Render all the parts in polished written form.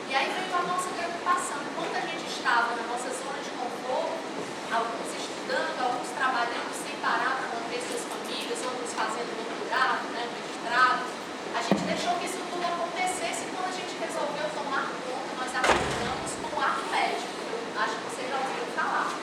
E aí veio a nossa preocupação. Enquanto a gente estava na nossa zona de conforto, alguns estudando, alguns trabalhando sem parar para manter suas famílias, outros fazendo doutorado, mestrado, a gente deixou que isso tudo acontecesse e quando a gente resolveu tomar conta, nós acordamos com o ato médico. Eu acho que vocês já ouviram falar.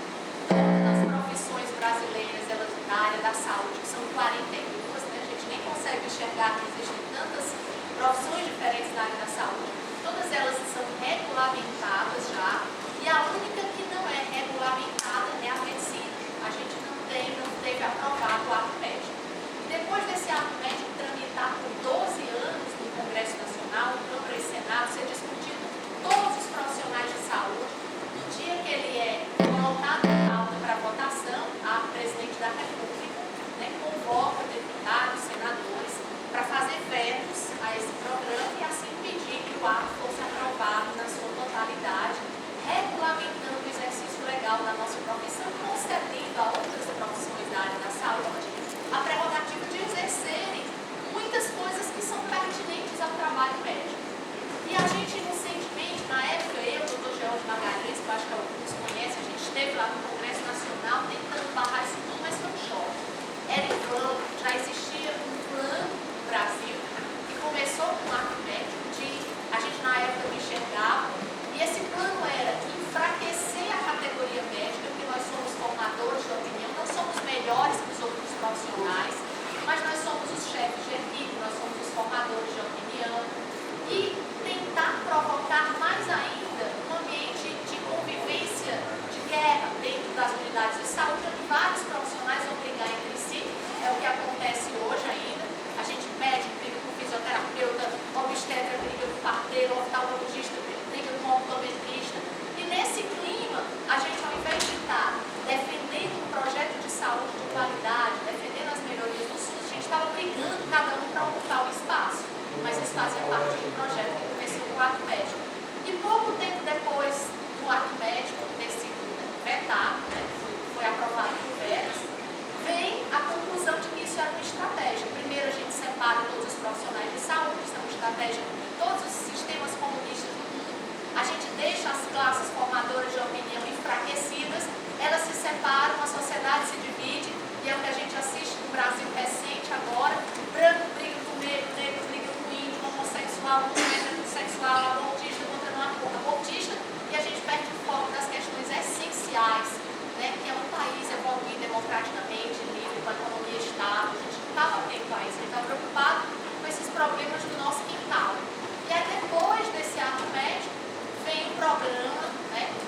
Todas as profissões brasileiras da área da saúde, que são 42, a gente nem consegue enxergar que existem tantas profissões diferentes na área da saúde. Todas elas são regulamentadas já, e a única que não é regulamentada é a medicina. A gente não teve aprovado o ato médico. E depois desse ato médico tramitar por 12 anos no Congresso Nacional, no Câmara e Senado, ser discutido por todos os profissionais de saúde, no dia que ele é colocado em pauta para votação, a presidente da República convoca deputados, senadores, para fazer vetos a esse programa e assim pedir que o ato fosse aprovado na sua totalidade, regulamentando o exercício legal da nossa profissão, concedendo a outras profissões da área da saúde a prerrogativa de exercerem muitas coisas que são pertinentes ao trabalho médico. E a gente, recentemente, na época, eu, o Dr. George Magalhães, que eu acho que alguns conhecem, a gente esteve lá no Congresso Nacional tentando barrar isso tudo, mas foi um choque. Era em plano, já existia um plano no Brasil que começou com um ato médico de, a gente na época enxergava, e esse plano era enfraquecer a categoria médica, porque nós somos formadores de opinião, não somos melhores que os outros profissionais, mas nós somos os chefes de equipe, nós somos os formadores de opinião, e tentar provocar mais ainda um ambiente de convivência, de guerra dentro das unidades de saúde, onde vários profissionais vão brigar entre si. É o que acontece hoje ainda. A gente médico briga com fisioterapeuta, obstetra briga com parteiro, oftalmologista briga com optometrista. E nesse clima, a gente, ao invés de estar defendendo um projeto de saúde de qualidade, defendendo as melhorias do SUS, a gente estava brigando cada um para ocupar o espaço. Mas eles faziam parte do projeto que começou com o ato médico. E pouco tempo depois do ato médico ter sido vetado, foi aprovado por vetos, vem a conclusão de que isso era uma estratégia. Primeiro, a gente separa todos os profissionais de saúde, isso é uma estratégia de todos os sistemas comunistas do mundo. A gente deixa as classes formadoras de opinião enfraquecidas, elas se separam, a sociedade se divide, e é o que a gente assiste no Brasil recente agora: branco briga com negro, negro briga com índio, homossexual, heterossexual, abortista contra não abortista, e a gente perde o foco das questões essenciais, que é um país evoluir democraticamente, livre, com a economia estável. A gente não estava tendo país, a gente está preocupado com esses problemas do nosso quintal. E aí, depois desse ato médico, vem o programa,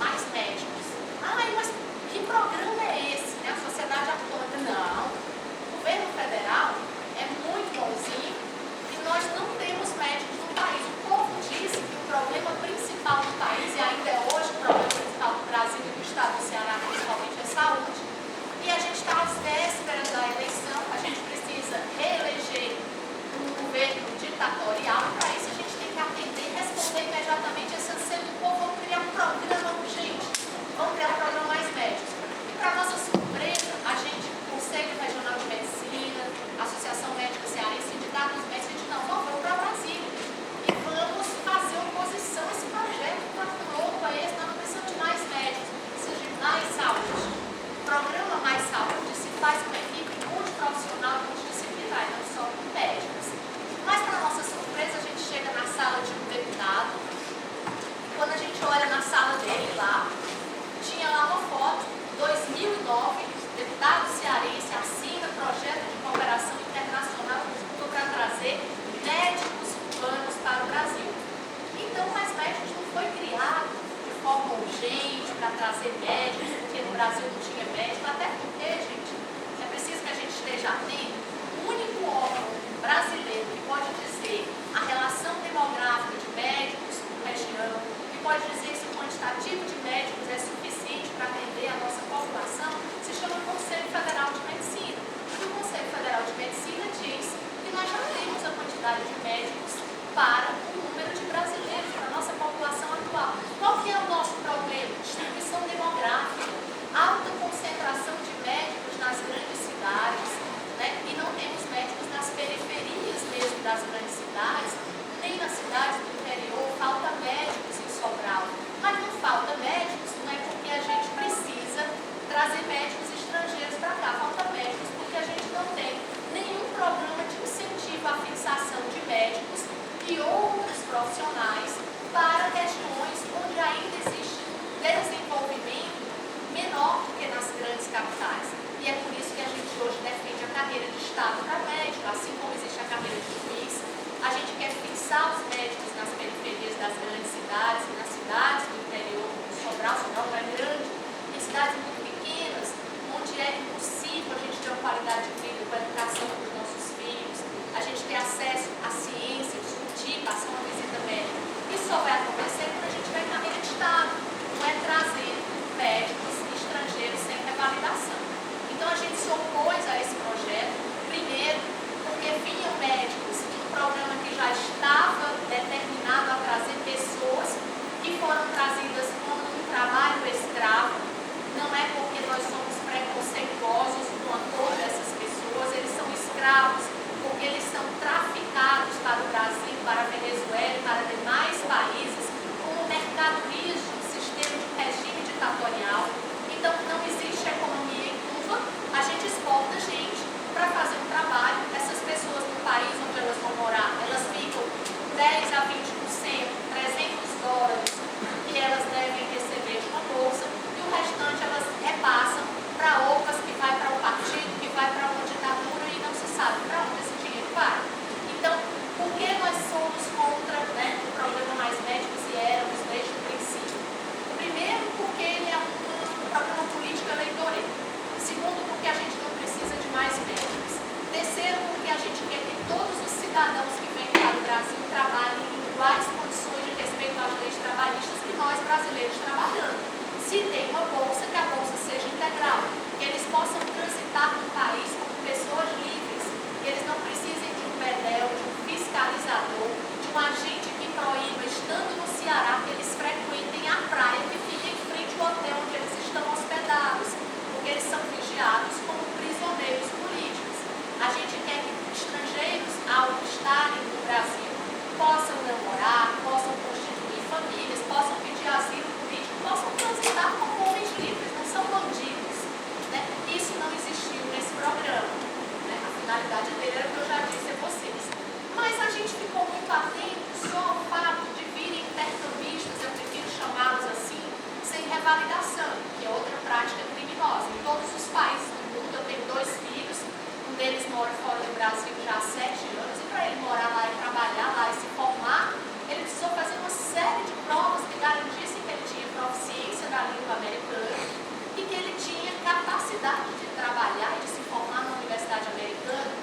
Mais Médicos. Mas que programa é esse? A sociedade aponta, não, o governo federal é muito bonzinho e nós não temos médicos no país. O povo disse que o problema principal do país, e ainda é hoje o problema principal do Brasil e do estado do Ceará, principalmente, é saúde. E a gente está às vésperas da eleição, a gente precisa reeleger um governo ditatorial. Para isso a gente tem que atender e responder imediatamente esse anseio do povo. Vamos criar um programa urgente, vamos criar um programa Mais Médicos. E para nossa surpresa, a gente, Conselho Regional de Medicina, Associação Médica Cearense, Sindicato dos Médicos, a gente não, vamos para Brasília e vamos fazer oposição a esse projeto, um ato novo a esse. Nós não precisamos de mais médicos, precisamos de mais saúde. O programa Mais Saúde se faz com uma equipe multiprofissional, multidisciplinar, não só com médicos. Mas, para nossa surpresa, a gente chega na sala de um deputado, e quando a gente olha na sala dele lá, tinha lá uma foto, 2009, deputado cearense assina projeto de cooperação internacional para trazer médicos cubanos para o Brasil. Então, Mais Médicos não foi criado de forma urgente para trazer médicos, porque no Brasil não tinha médico, até porque, gente, é preciso que a gente esteja atento. O único órgão brasileiro que pode dizer a relação demográfica de médicos por região, que pode dizer se o quantitativo de médicos é suficiente para atender a nossa população, se chama Conselho Federal de Medicina. E o Conselho Federal de Medicina diz que nós já temos a quantidade de médicos para o número de brasileiros, para a nossa população atual. Qual que é o nosso problema? Distribuição demográfica, alta concentração de médicos nas grandes cidades, e não temos médicos nas periferias mesmo das grandes cidades, nem nas cidades do interior. Falta médicos em cidades muito pequenas, onde é impossível a gente ter uma qualidade de vida com a educação dos nossos filhos, a gente ter acesso à ciência, discutir, passar uma visita médica. Isso só vai acontecer quando a gente vai carreira de Estado, não é trazendo médicos estrangeiros sem revalidação. Então a gente se opôs a esse projeto, primeiro, porque vinham médicos de um programa que já estava determinado a trazer pessoas que foram trazidas como um trabalho escravo. Não é porque nós somos preconceituosos com a cor dessas pessoas, eles são escravos, porque eles são traficados para o Brasil, para a Venezuela e para demais países como mercadorias de um sistema de regime ditatorial. Então não existe economia em curva, a gente exporta gente para fazer um trabalho. Essas pessoas no país onde elas vão morar, elas ficam 10 a 20%, $300 que elas devem receber de uma bolsa, e o restante elas repassam para outras que vai para o partido, que vai para uma ditadura e não se sabe para onde esse dinheiro vai. Então, por que nós somos contra, o programa Mais Médicos e éramos desde o princípio? Primeiro, porque ele é um programa político eleitoreiro. Segundo, porque a gente não precisa de mais médicos. Terceiro, porque a gente quer que todos os cidadãos que vêm para o Brasil trabalhem em iguais condições de respeito às leis trabalhistas que nós brasileiros trabalhamos. Se tem uma bolsa, que a bolsa seja integral, que eles possam transitar no país como pessoas livres, que eles não precisem de um bedel, de um fiscalizador, de um agente que proíba, estando no Ceará, que eles frequentem a praia que fica em frente ao hotel onde eles estão hospedados, porque eles são vigiados como prisioneiros políticos. A gente quer que estrangeiros, ao estarem no Brasil, possam namorar, possam constituir famílias, possam pedir asilo político, possam transitar como homens livres, não são bandidos. Isso não existiu nesse programa. A finalidade dele era o que eu já disse a vocês. Mas a gente ficou muito atento só ao fato de virem intercambistas, eu prefiro chamá-los assim, sem revalidação, que é outra prática criminosa. Em todos os países do mundo, eu tenho 2 filhos, um deles mora fora do Brasil já há 7 anos, e para ele morar lá e trabalhar lá e se formar, ele precisou fazer uma série de provas que garantissem que ele tinha proficiência na língua americana e que ele tinha capacidade de trabalhar e de se formar na universidade americana.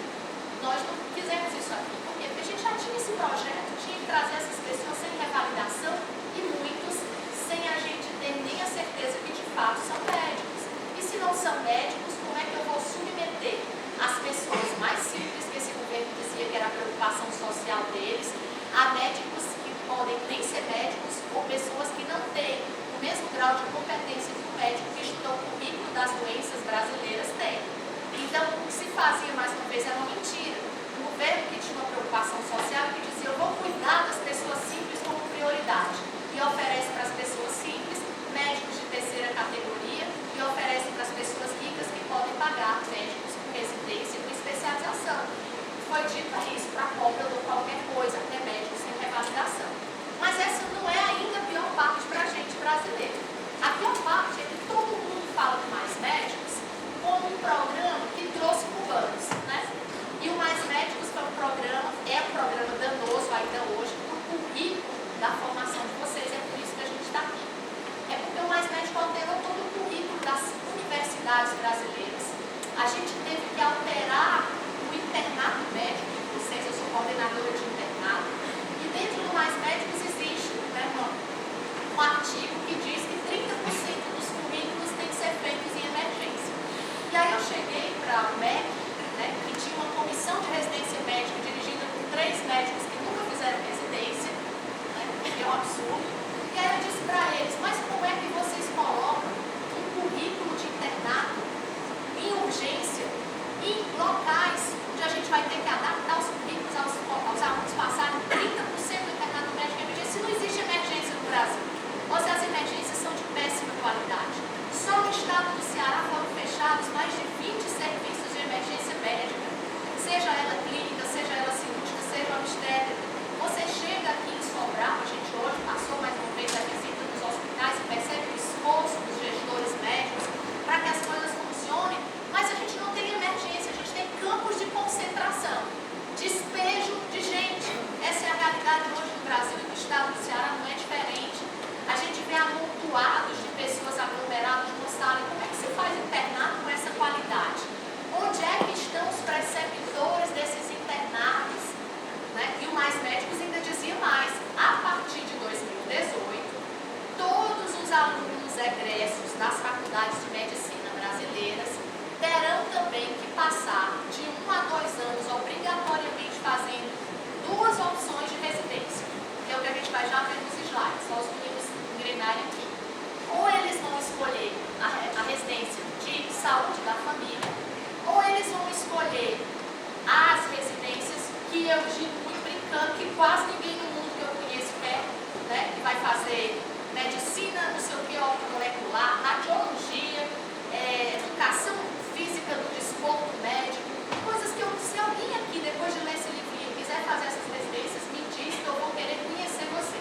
Nós não fizemos isso aqui. Por quê? Porque a gente já tinha esse projeto, tinha que trazer essas pessoas sem revalidação e muitos sem a gente ter nem a certeza que de fato são médicos. E se não são médicos, como é que eu vou submeter as pessoas mais simples, que esse governo dizia que era a preocupação social deles, a médicos que podem nem ser médicos ou pessoas que não têm o mesmo grau de competência que o médico que estudou o currículo das doenças brasileiras tem. Então, o que se fazia, mais uma vez, era uma mentira. Um governo que tinha uma preocupação social que dizia: eu vou cuidar das pessoas simples como prioridade, e oferece para as pessoas simples médicos de terceira categoria e oferece para as pessoas ricas que podem pagar médicos com residência e com especialização. Foi dito isso para compra ou qualquer coisa, até médicos sem revalidação. Mas essa não é ainda a pior parte para a gente brasileiro. A pior parte é que todo mundo fala de Mais Médicos como um programa que trouxe cubanos, E o Mais Médicos foi um programa, é um programa danoso ainda hoje para o currículo da formação de vocês, é por isso que a gente está aqui. É porque o Mais Médico alterou todo o currículo das universidades brasileiras. A gente teve que alterar o internato médico de vocês, eu sou coordenadora de internato, e dentro do Mais Médicos existe um artigo que diz que 30% dos currículos têm que ser feitos em emergência. E aí eu cheguei para o MEC, que tinha uma comissão de residência médica dirigida por 3 médicos que nunca fizeram residência, que é um absurdo, e aí eu disse para eles: mas como é que vocês colocam um currículo de internato em urgência em locais onde a gente vai ter que adaptar os currículos aos alunos passarem 30% do internato médico em emergência, se não existe emergência no Brasil, ou se as emergências são de péssima qualidade. Só no estado do Ceará foram fechados mais de 20 serviços de emergência médica, seja ela clínica, seja ela cirúrgica, seja obstétrica. Você chega aqui em Sobral, a gente hoje passou mais uma vez a visita nos hospitais e percebe o esforço dos gestores médicos para que as coisas funcionem, mas a gente não tem emergência, a gente tem campos de concentração. os egressos das faculdades de medicina brasileiras terão também que passar de 1 a 2 anos obrigatoriamente fazendo 2 opções de residência, que é o que a gente vai já ver nos slides, só os meninos engrenarem aqui. Ou eles vão escolher a residência de saúde da família, ou eles vão escolher as residências que eu digo muito brincando, que quase ninguém no mundo que eu conheço quer, né, que vai fazer medicina, não sei o que, molecular, radiologia, educação física do desporto médico, coisas que se alguém aqui, depois de ler esse livrinho, quiser fazer essas residências, me diz que eu vou querer conhecer você,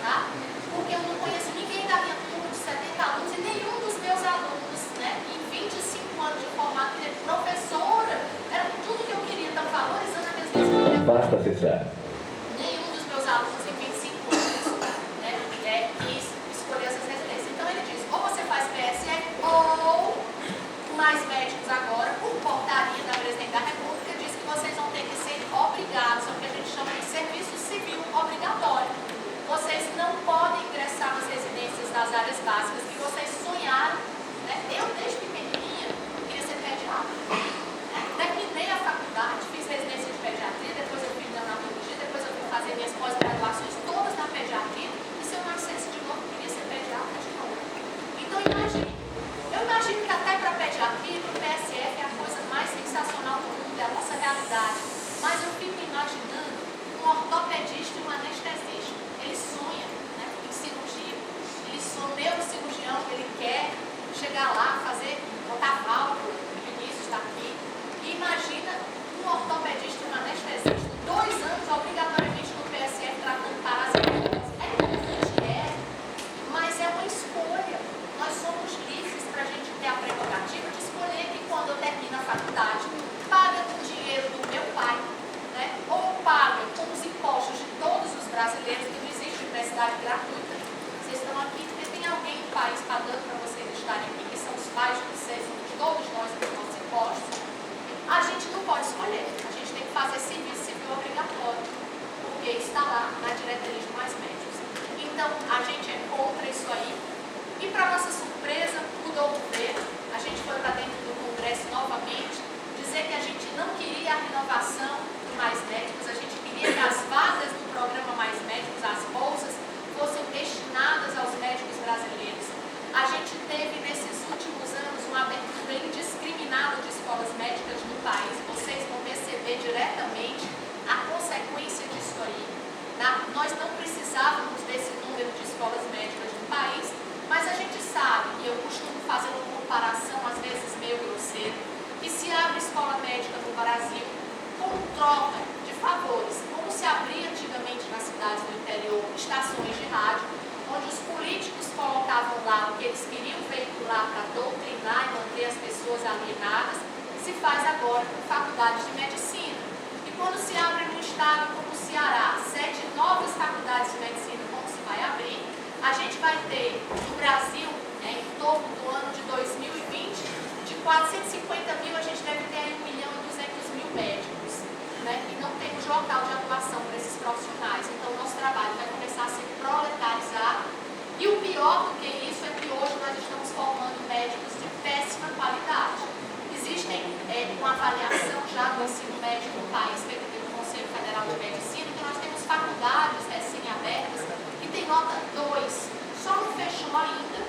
tá? Porque eu não conheço ninguém da minha turma de 70 alunos e nenhum dos meus alunos, né, em 25 anos de formato, que é professora, era tudo que eu queria, estão valorizando a residência. Basta acessar. Nenhum dos meus alunos em 25 anos, né, quis escolher essas residências. Então ele diz, ou você faz PSF, ou mais médicos agora, por portaria da Presidente da República, diz que vocês vão ter que ser obrigados, é o que a gente chama de serviço civil obrigatório. Vocês não podem ingressar nas residências das áreas básicas que vocês sonharam, né? Eu, desde pequenininha, queria ser pediatra. Terminei a faculdade, fiz residência de pediatria, depois eu fiz neonatologia, depois eu fui fazer minhas pós-graduações todas na pediatria, e se eu nascesse de novo, eu queria ser pediatra de novo. Então eu imagino que até para a pediatria, para o PSF, é a coisa mais sensacional do mundo, é a nossa realidade. Mas eu fico imaginando um ortopedista e um anestesista. Ele sonha, né, em cirurgia. Ele sonha, o neurocirurgião, ele quer chegar lá, botar válvula, o Vinícius está aqui. E imagina um ortopedista e um anestesista, 2 anos obrigatoriamente no PSF tratando parasitas. É importante, mas é uma escolha. Nós somos livres para a gente ter a prerrogativa de escolher que quando eu termino a faculdade, paga com o dinheiro do meu pai, né? Ou paga com os impostos de todos os brasileiros, que não existe universidade gratuita. Vocês estão aqui porque tem alguém no país pagando para vocês estarem aqui, que são os pais de vocês, de todos nós, dos nossos impostos. A gente não pode escolher, a gente tem que fazer serviço civil obrigatório, porque está lá na diretriz de mais médicos. Então, a gente é contra isso aí. E para nossa surpresa, mudou o governo, a gente foi para dentro do Congresso novamente, dizer que a gente não queria a renovação do Mais Médicos, a gente queria que as vagas do programa Mais Médicos, as bolsas, fossem destinadas aos médicos brasileiros. A gente teve nesses últimos anos uma abertura indiscriminada de escolas médicas no país, vocês vão perceber diretamente a consequência disso aí. Tá? Nós não precisávamos desse número de escolas médicas no país, mas a gente sabe, e eu costumo fazer uma comparação, às vezes meio grosseira, que se abre escola médica no Brasil com troca de favores, como se abria antigamente nas cidades do interior, estações de rádio, onde os políticos colocavam lá o que eles queriam veicular para doutrinar e manter as pessoas alienadas, se faz agora com faculdades de medicina. E quando se abre num estado como o Ceará, 7 novas faculdades de medicina, como se vai abrir, a gente vai ter no Brasil, em torno do ano de 2020, de 450 mil, a gente deve ter 1.200.000 médicos, né? E não temos local de atuação para esses profissionais. Então, o nosso trabalho vai começar a ser proletarizado. E o pior do que isso é que hoje nós estamos formando médicos de péssima qualidade. Existem uma avaliação já do ensino médico no país, feita pelo Conselho Federal de Medicina, que nós temos faculdades recém-abertas que tem nota 2, só não fechou ainda,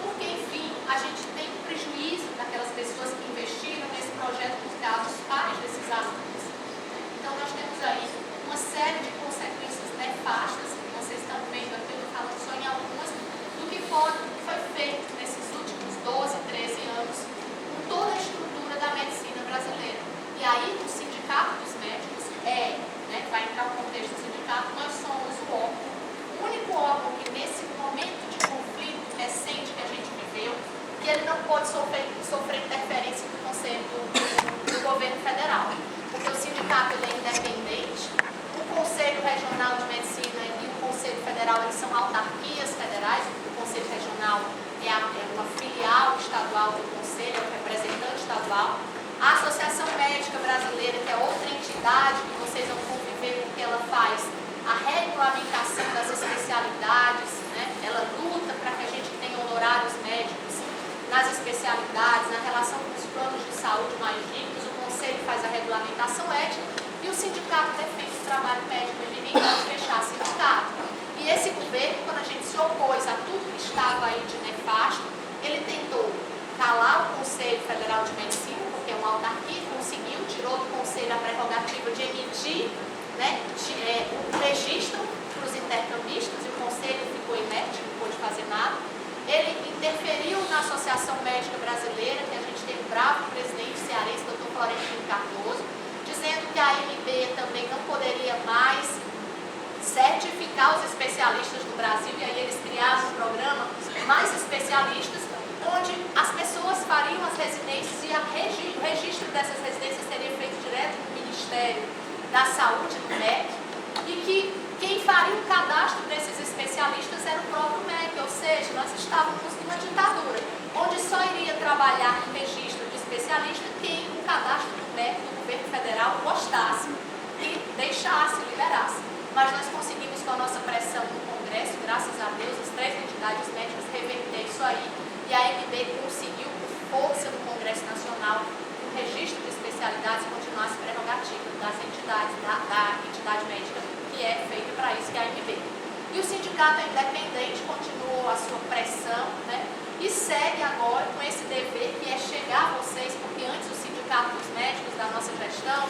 porque, enfim, a gente tem um prejuízo daquelas pessoas que investiram nesse projeto dos casos pais desses alunos. Então, nós temos aí uma série de consequências nefastas, que vocês estão vendo aqui, eu estou falando só em algumas, do que foi feito nesses últimos 12, 13 anos, com toda a estrutura da medicina brasileira. E aí, o Sindicato dos Médicos vai entrar no contexto do sindicato, nós somos o único órgão que nesse momento de conflito recente que a gente viveu, que ele não pode sofrer interferência do Conselho do Governo Federal. Porque o sindicato ele é independente, o Conselho Regional de Medicina e o Conselho Federal eles são autarquias federais, o Conselho Regional é uma filial estadual do Conselho, é um representante estadual. A Associação Médica Brasileira, que é outra entidade que vocês vão conviver com o que ela faz, a regulamentação das especialidades, né? Ela luta para que a gente tenha honorários Médica Brasileira, que a gente tem um bravo presidente cearense, Dr. Florentino Cardoso, dizendo que a AMB também não poderia mais certificar os especialistas do Brasil, e aí eles criaram um programa Mais Especialistas, onde as pessoas fariam as residências e o registro dessas residências seria feito direto no Ministério da Saúde, do MEC, e que quem faria o cadastro desses especialistas era o próprio MEC, ou seja, nós estávamos numa ditadura, onde só iria trabalhar em registro de especialista quem o cadastro do MEC, do governo federal, gostasse e deixasse, liberasse. Mas nós conseguimos, com a nossa pressão no Congresso, graças a Deus, as 3 entidades médicas reverter isso aí, e a AMB conseguiu, por força no Congresso Nacional, que o registro de especialidades continuasse prerrogativa das entidades, da entidade médica, que é feita para isso, que é a AMB. E o sindicato independente continuou a sua pressão, né, e segue agora com esse dever, que é chegar a vocês, porque antes o sindicato dos médicos da nossa gestão,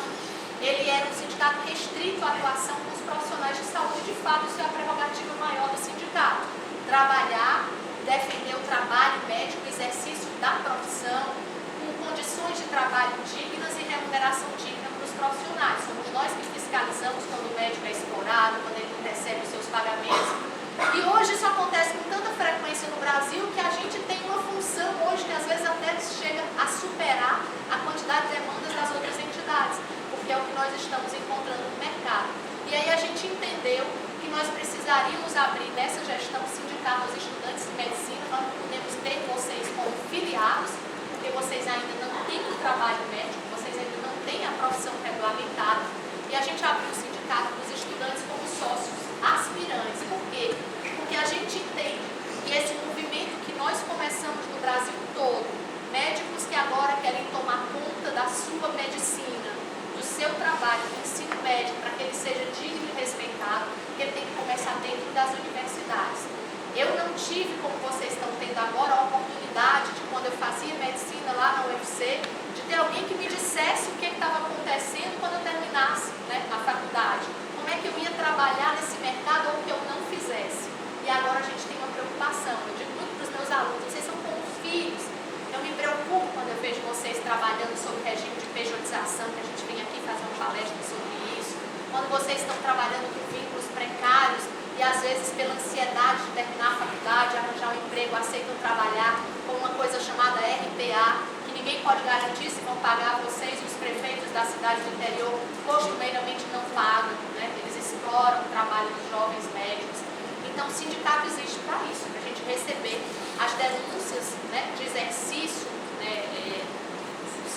ele era um sindicato restrito à atuação com os profissionais de saúde. De fato, isso é a prerrogativa maior do sindicato. Trabalhar, defender o trabalho médico, o exercício da profissão, com condições de trabalho dignas e remuneração digna para os profissionais. Somos nós que fiscalizamos quando o médico é explorado, quando ele não recebe os seus pagamentos. E hoje isso acontece com tanta frequência no Brasil que a gente tem uma função hoje que às vezes até chega a superar a quantidade de demandas das outras entidades, porque é o que nós estamos encontrando no mercado. E aí a gente entendeu que nós precisaríamos abrir nessa gestão sindical aos estudantes de medicina. Nós não podemos ter vocês como filiados, porque vocês ainda não têm o trabalho médico, vocês ainda não têm a profissão regulamentada. E a gente abriu o sindicato dos estudantes como sócios aspirantes. Por quê? Porque a gente entende que esse movimento que nós começamos no Brasil todo, médicos que agora querem tomar conta da sua medicina, do seu trabalho, do ensino médico, para que ele seja digno e respeitado, que ele tem que começar dentro das universidades. Eu não tive, como vocês estão tendo agora, a oportunidade de, quando eu fazia medicina lá na UFC, de ter alguém que me dissesse o que estava acontecendo quando eu terminasse, né, a faculdade. Como é que eu ia trabalhar nesse mercado ou que eu não fizesse. E agora a gente tem uma preocupação. Eu digo muito para os meus alunos, vocês são como filhos. Eu me preocupo quando eu vejo vocês trabalhando sobre regime de pejotização, que a gente vem aqui fazer uma palestra sobre isso. Quando vocês estão trabalhando com vínculos precários e às vezes pela ansiedade de terminar a faculdade, arranjar um emprego, aceitam trabalhar com uma coisa chamada RPA, que ninguém pode garantir se vão pagar vocês, os prefeitos da cidade do interior, costumeiramente não pagam, né? Eles exploram o trabalho dos jovens médicos. Então, o sindicato existe para isso, para a gente receber as denúncias, né, de exercício, né,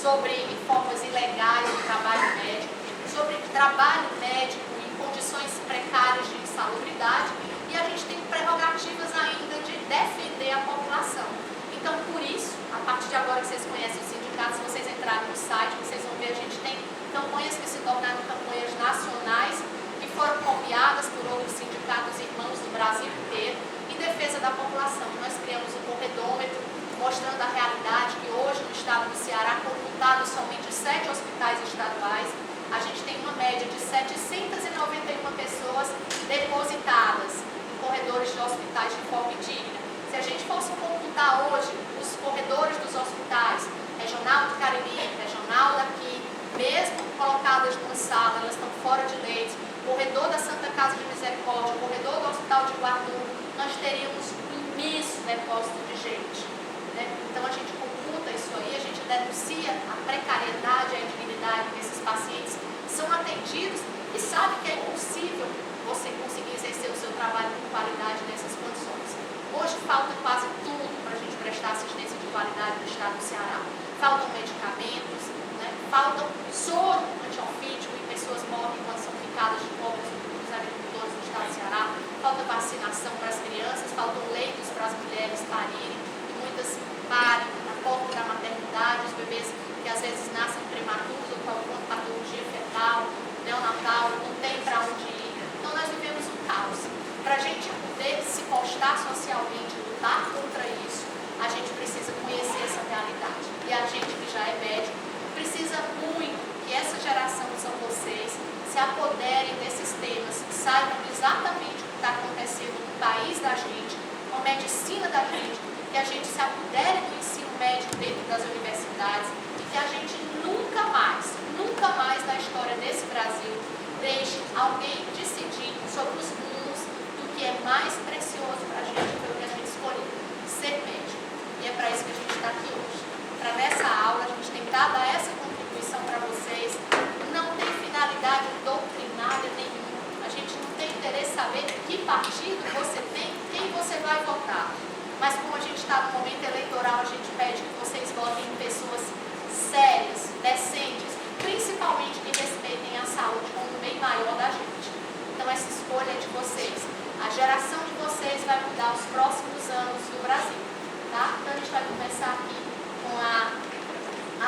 sobre formas ilegais de trabalho médico, sobre trabalho médico em condições precárias de insalubridade, e a gente tem prerrogativas ainda de defender a população. Então, por isso, a partir de agora que vocês conhecem o sindicato, se vocês entrarem no site, vocês vão ver, a gente tem campanhas que se tornaram campanhas nacionais, que foram copiadas por outros sindicatos irmãos do Brasil inteiro, em defesa da população. Nós criamos um corredômetro mostrando a realidade que hoje no estado do Ceará, computados somente 7 hospitais estaduais, a gente tem uma média de 791 pessoas depositadas em corredores de hospitais de forma digna. Se a gente fosse computar hoje os corredores dos hospitais, regional do Cariri, regional daqui, mesmo colocadas numa sala, elas estão fora de leitos, corredor da Santa Casa de Misericórdia, corredor do Hospital de Guardu, nós teríamos um imenso depósito de gente, né? Então a gente computa isso aí, a gente denuncia a precariedade, a indignidade desses pacientes que são atendidos e sabe que é impossível você conseguir exercer o seu trabalho com qualidade nessas condições. Hoje falta quase tudo para a gente prestar assistência de qualidade no estado do Ceará. Faltam medicamentos, né? Faltam soro antiofídico e pessoas morrem quando são picadas de cobras dos agricultores do estado do Ceará. Falta vacinação para as crianças, faltam leitos para as mulheres parirem, e muitas parem na porta da maternidade, os bebês que às vezes nascem prematuros ou com alguma patologia fetal, neonatal, não tem para onde ir. Então nós vivemos um caos. Para a gente poder se postar socialmente, lutar contra isso, a gente precisa conhecer essa realidade. E a gente que já é médico precisa muito que essa geração, que são vocês, se apoderem desses temas, saibam exatamente o que está acontecendo no país da gente, com a medicina da gente, que a gente se apodere do ensino médio médico dentro das universidades e que a gente nunca mais na história desse Brasil deixe alguém decidir sobre os rumos do que é mais precioso para a gente, foi o que a gente escolheu, ser médico. E é para isso que a gente está aqui hoje. Para nessa aula a gente tem dado essa contribuição para vocês. Não tem finalidade doutrinária nenhuma. A gente não tem interesse em saber que partido você tem, quem você vai votar. Mas como a gente está no momento eleitoral, a gente pede que vocês votem em pessoas sérias, decentes, principalmente que respeitem a saúde como um bem maior da gente. Então essa escolha é de vocês. A geração de vocês vai mudar os próximos anos do Brasil. Tá? Então a gente vai começar aqui com a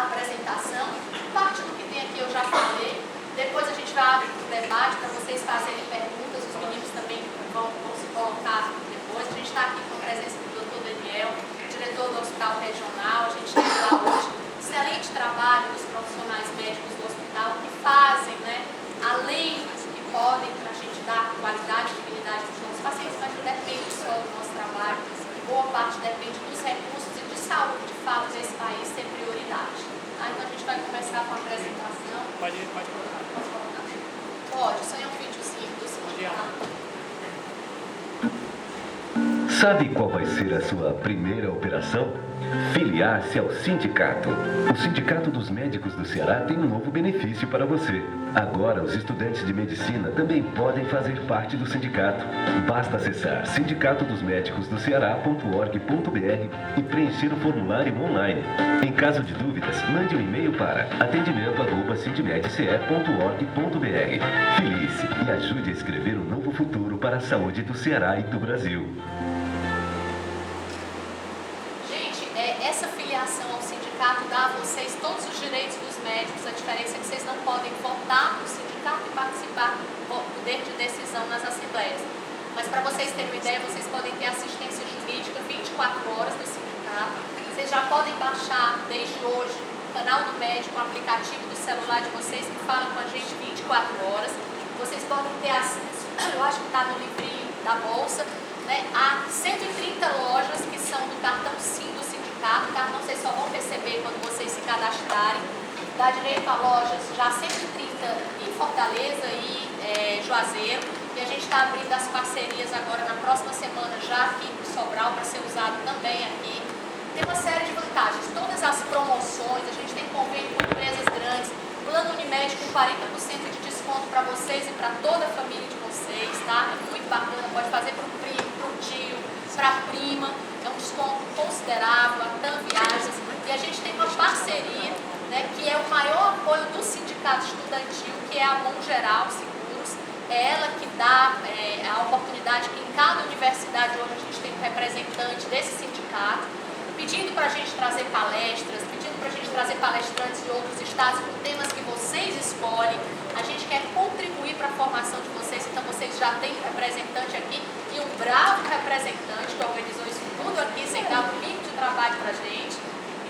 apresentação. Parte do que tem aqui eu já falei. Depois a gente vai abrir para o debate para vocês fazerem perguntas. Os meninos também vão se colocar depois. A gente está aqui com a presença do Dr. Daniel, diretor do Hospital Regional. A gente tem lá hoje excelente trabalho dos profissionais médicos do hospital que fazem, né, além do que podem para a gente dar qualidade e dignidade para os nossos pacientes, mas não depende só do nosso trabalho. Boa parte depende dos recursos e de saúde, de fato, desse país ser prioridade. Tá? Então a gente vai começar com a apresentação. Pode colocar. Posso colocar? Pode, isso aí é um videozinho do sindicato. Sabe qual vai ser a sua primeira operação? Filiar-se ao sindicato. O Sindicato dos Médicos do Ceará tem um novo benefício para você. Agora, os estudantes de medicina também podem fazer parte do sindicato. Basta acessar sindicatodosmedicosdoceara.org.br e preencher o formulário online. Em caso de dúvidas, mande um e-mail para atendimento@sindmedce.org.br. Filie-se e ajude a escrever um novo futuro para a saúde do Ceará e do Brasil. Essa filiação ao sindicato dá a vocês todos os direitos dos médicos. A diferença é que vocês não podem votar no sindicato e participar do poder de decisão nas assembleias. Mas para vocês terem uma ideia, vocês podem ter assistência jurídica 24 horas no sindicato. Vocês já podem baixar desde hoje o canal do médico, o aplicativo do celular de vocês que fala com a gente 24 horas. Vocês podem ter acesso, eu acho que está no livrinho da Bolsa, né, a 130 lojas que são do cartão SIM do sindicato. Cartão vocês só vão receber quando vocês se cadastrarem. Dá direito a lojas já 130 em Fortaleza e Juazeiro. E a gente está abrindo as parcerias agora na próxima semana já aqui em Sobral para ser usado também aqui. Tem uma série de vantagens. Todas as promoções, a gente tem convênio com empresas grandes. Plano Unimed com 40% de desconto para vocês e para toda a família de vocês, tá? É muito bacana, pode fazer para o primo, para o tio, para a prima. É um desconto considerável, a TAM Viagens. E a gente tem uma parceria, né, que é o maior apoio do sindicato estudantil, que é a Mão Geral Seguros. É ela que dá a oportunidade que em cada universidade hoje a gente tem um representante desse sindicato, pedindo para a gente trazer palestras, pedindo para a gente trazer palestrantes de outros estados com temas que vocês escolhem. A gente quer contribuir para a formação de vocês, então vocês já têm um representante aqui e um bravo representante que organizou isso tudo aqui, sem dar um mínimo de trabalho para a gente.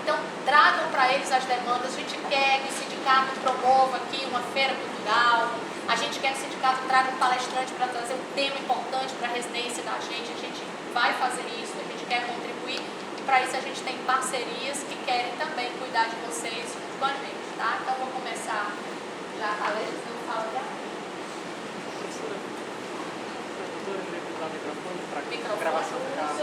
Então, tragam para eles as demandas. A gente quer que o sindicato promova aqui uma feira cultural, a gente quer que o sindicato traga um palestrante para trazer um tema importante para a residência da gente. A gente vai fazer isso, a gente quer contribuir. Para isso a gente tem parcerias que querem também cuidar de vocês com a gente, tá? Então vou começar já a palestra, eu vou falar já. Microfone, gravação do carro.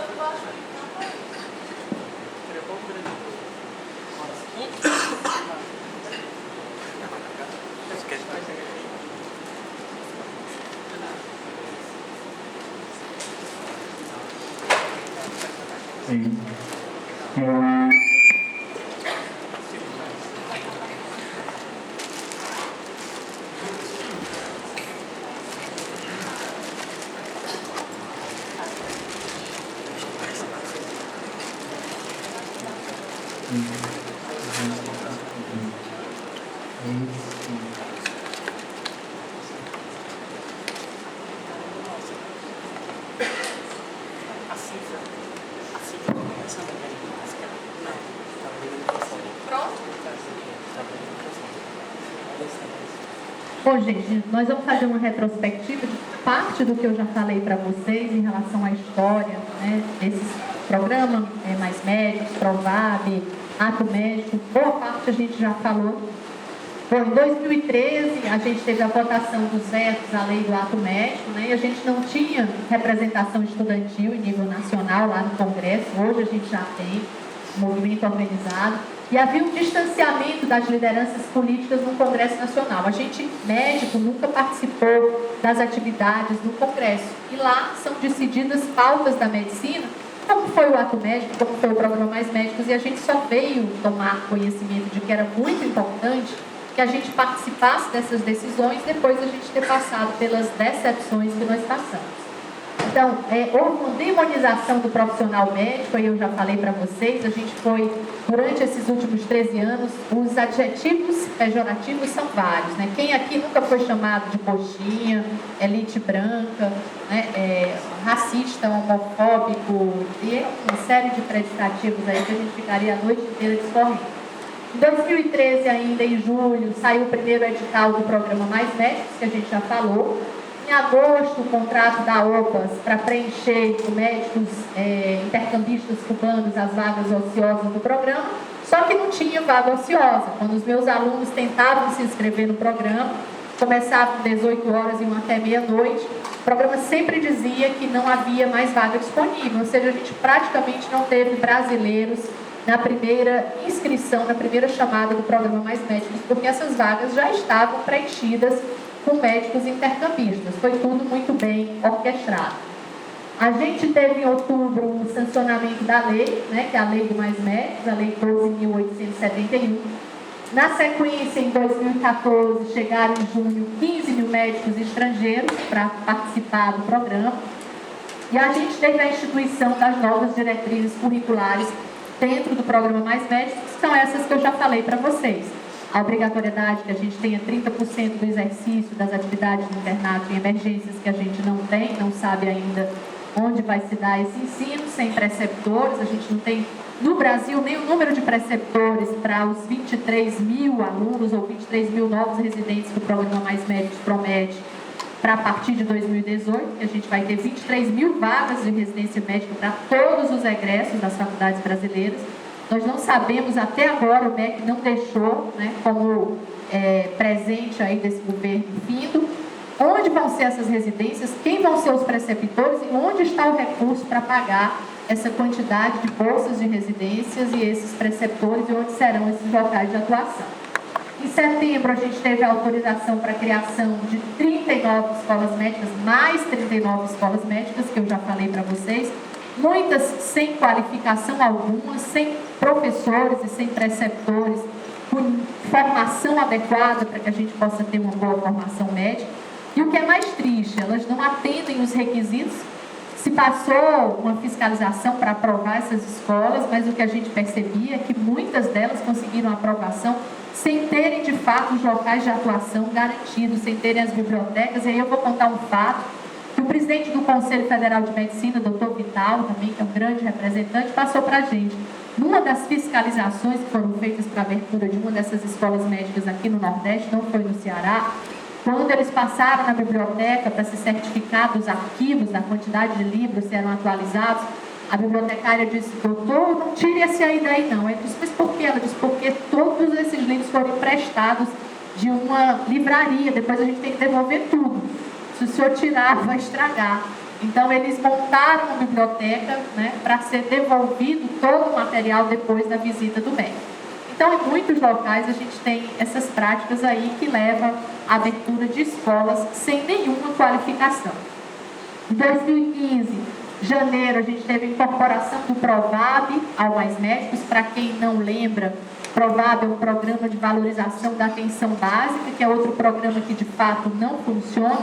Bom, gente, nós vamos fazer uma retrospectiva de parte do que eu já falei para vocês em relação à história, né, desse programa, Mais Médicos, Provab, ato médico, boa parte a gente já falou. Bom, em 2013, a gente teve a votação dos vetos à lei do ato médico, né? E a gente não tinha representação estudantil em nível nacional lá no Congresso. Hoje a gente já tem movimento organizado. E havia um distanciamento das lideranças políticas no Congresso Nacional. A gente, médico, nunca participou das atividades no Congresso. E lá são decididas pautas da medicina, como foi o ato médico, como foi o programa Mais Médicos, e a gente só veio tomar conhecimento de que era muito importante que a gente participasse dessas decisões depois da gente ter passado pelas decepções que nós passamos. Então, houve uma demonização do profissional médico, e eu já falei para vocês, a gente foi, durante esses últimos 13 anos, os adjetivos pejorativos são vários, né? Quem aqui nunca foi chamado de coxinha, elite branca, né? Racista, homofóbico, e uma série de predicativos aí que a gente ficaria a noite inteira discorrendo. Em 2013, ainda em julho, saiu o primeiro edital do programa Mais Médicos, que a gente já falou. Em agosto, o contrato da OPAS para preencher com médicos intercambistas cubanos as vagas ociosas do programa, só que não tinha vaga ociosa. Quando os meus alunos tentavam se inscrever no programa, começavam 18 horas e iam até meia-noite, o programa sempre dizia que não havia mais vaga disponível, ou seja, a gente praticamente não teve brasileiros na primeira inscrição, na primeira chamada do programa Mais Médicos, porque essas vagas já estavam preenchidas com médicos intercambistas. Foi tudo muito bem orquestrado. A gente teve em outubro o sancionamento da lei, né, que é a lei do Mais Médicos, a lei 12.871. Na sequência, em 2014, chegaram em junho 15 mil médicos estrangeiros para participar do programa. E a gente teve a instituição das novas diretrizes curriculares dentro do programa Mais Médicos, que são essas que eu já falei para vocês. A obrigatoriedade que a gente tenha 30% do exercício das atividades de internato em emergências que a gente não tem, não sabe ainda onde vai se dar esse ensino, sem preceptores. A gente não tem, no Brasil, nem o número de preceptores para os 23 mil alunos ou 23 mil novos residentes que o programa Mais Médicos promete para a partir de 2018, que a gente vai ter 23 mil vagas de residência médica para todos os egressos das faculdades brasileiras. Nós não sabemos até agora, o MEC não deixou, né, como presente aí desse governo findo, onde vão ser essas residências, quem vão ser os preceptores e onde está o recurso para pagar essa quantidade de bolsas de residências e esses preceptores e onde serão esses locais de atuação. Em setembro, a gente teve a autorização para a criação de 39 escolas médicas, mais 39 escolas médicas, que eu já falei para vocês, muitas sem qualificação alguma, sem professores e sem preceptores, com formação adequada para que a gente possa ter uma boa formação médica. E o que é mais triste, elas não atendem os requisitos. Se passou uma fiscalização para aprovar essas escolas, mas o que a gente percebia é que muitas delas conseguiram aprovação sem terem, de fato, os locais de atuação garantidos, sem terem as bibliotecas. E aí eu vou contar um fato, que o presidente do Conselho Federal de Medicina, doutor Vital, também, que é um grande representante, passou para a gente. Numa das fiscalizações que foram feitas para a abertura de uma dessas escolas médicas aqui no Nordeste, não foi no Ceará, quando eles passaram na biblioteca para se certificar dos arquivos, da quantidade de livros que eram atualizados, a bibliotecária disse: doutor, não tire esse aí daí não. Ele disse: mas por quê? Ela disse: porque todos esses livros foram emprestados de uma livraria, depois a gente tem que devolver tudo. Se o senhor tirar, vai estragar. Então, eles montaram uma biblioteca, né, para ser devolvido todo o material depois da visita do médico. Então, em muitos locais, a gente tem essas práticas aí que levam à abertura de escolas sem nenhuma qualificação. Em 2015, janeiro, a gente teve a incorporação do Provab ao Mais Médicos. Para quem não lembra, Provab é um programa de valorização da atenção básica, que é outro programa que, de fato, não funciona.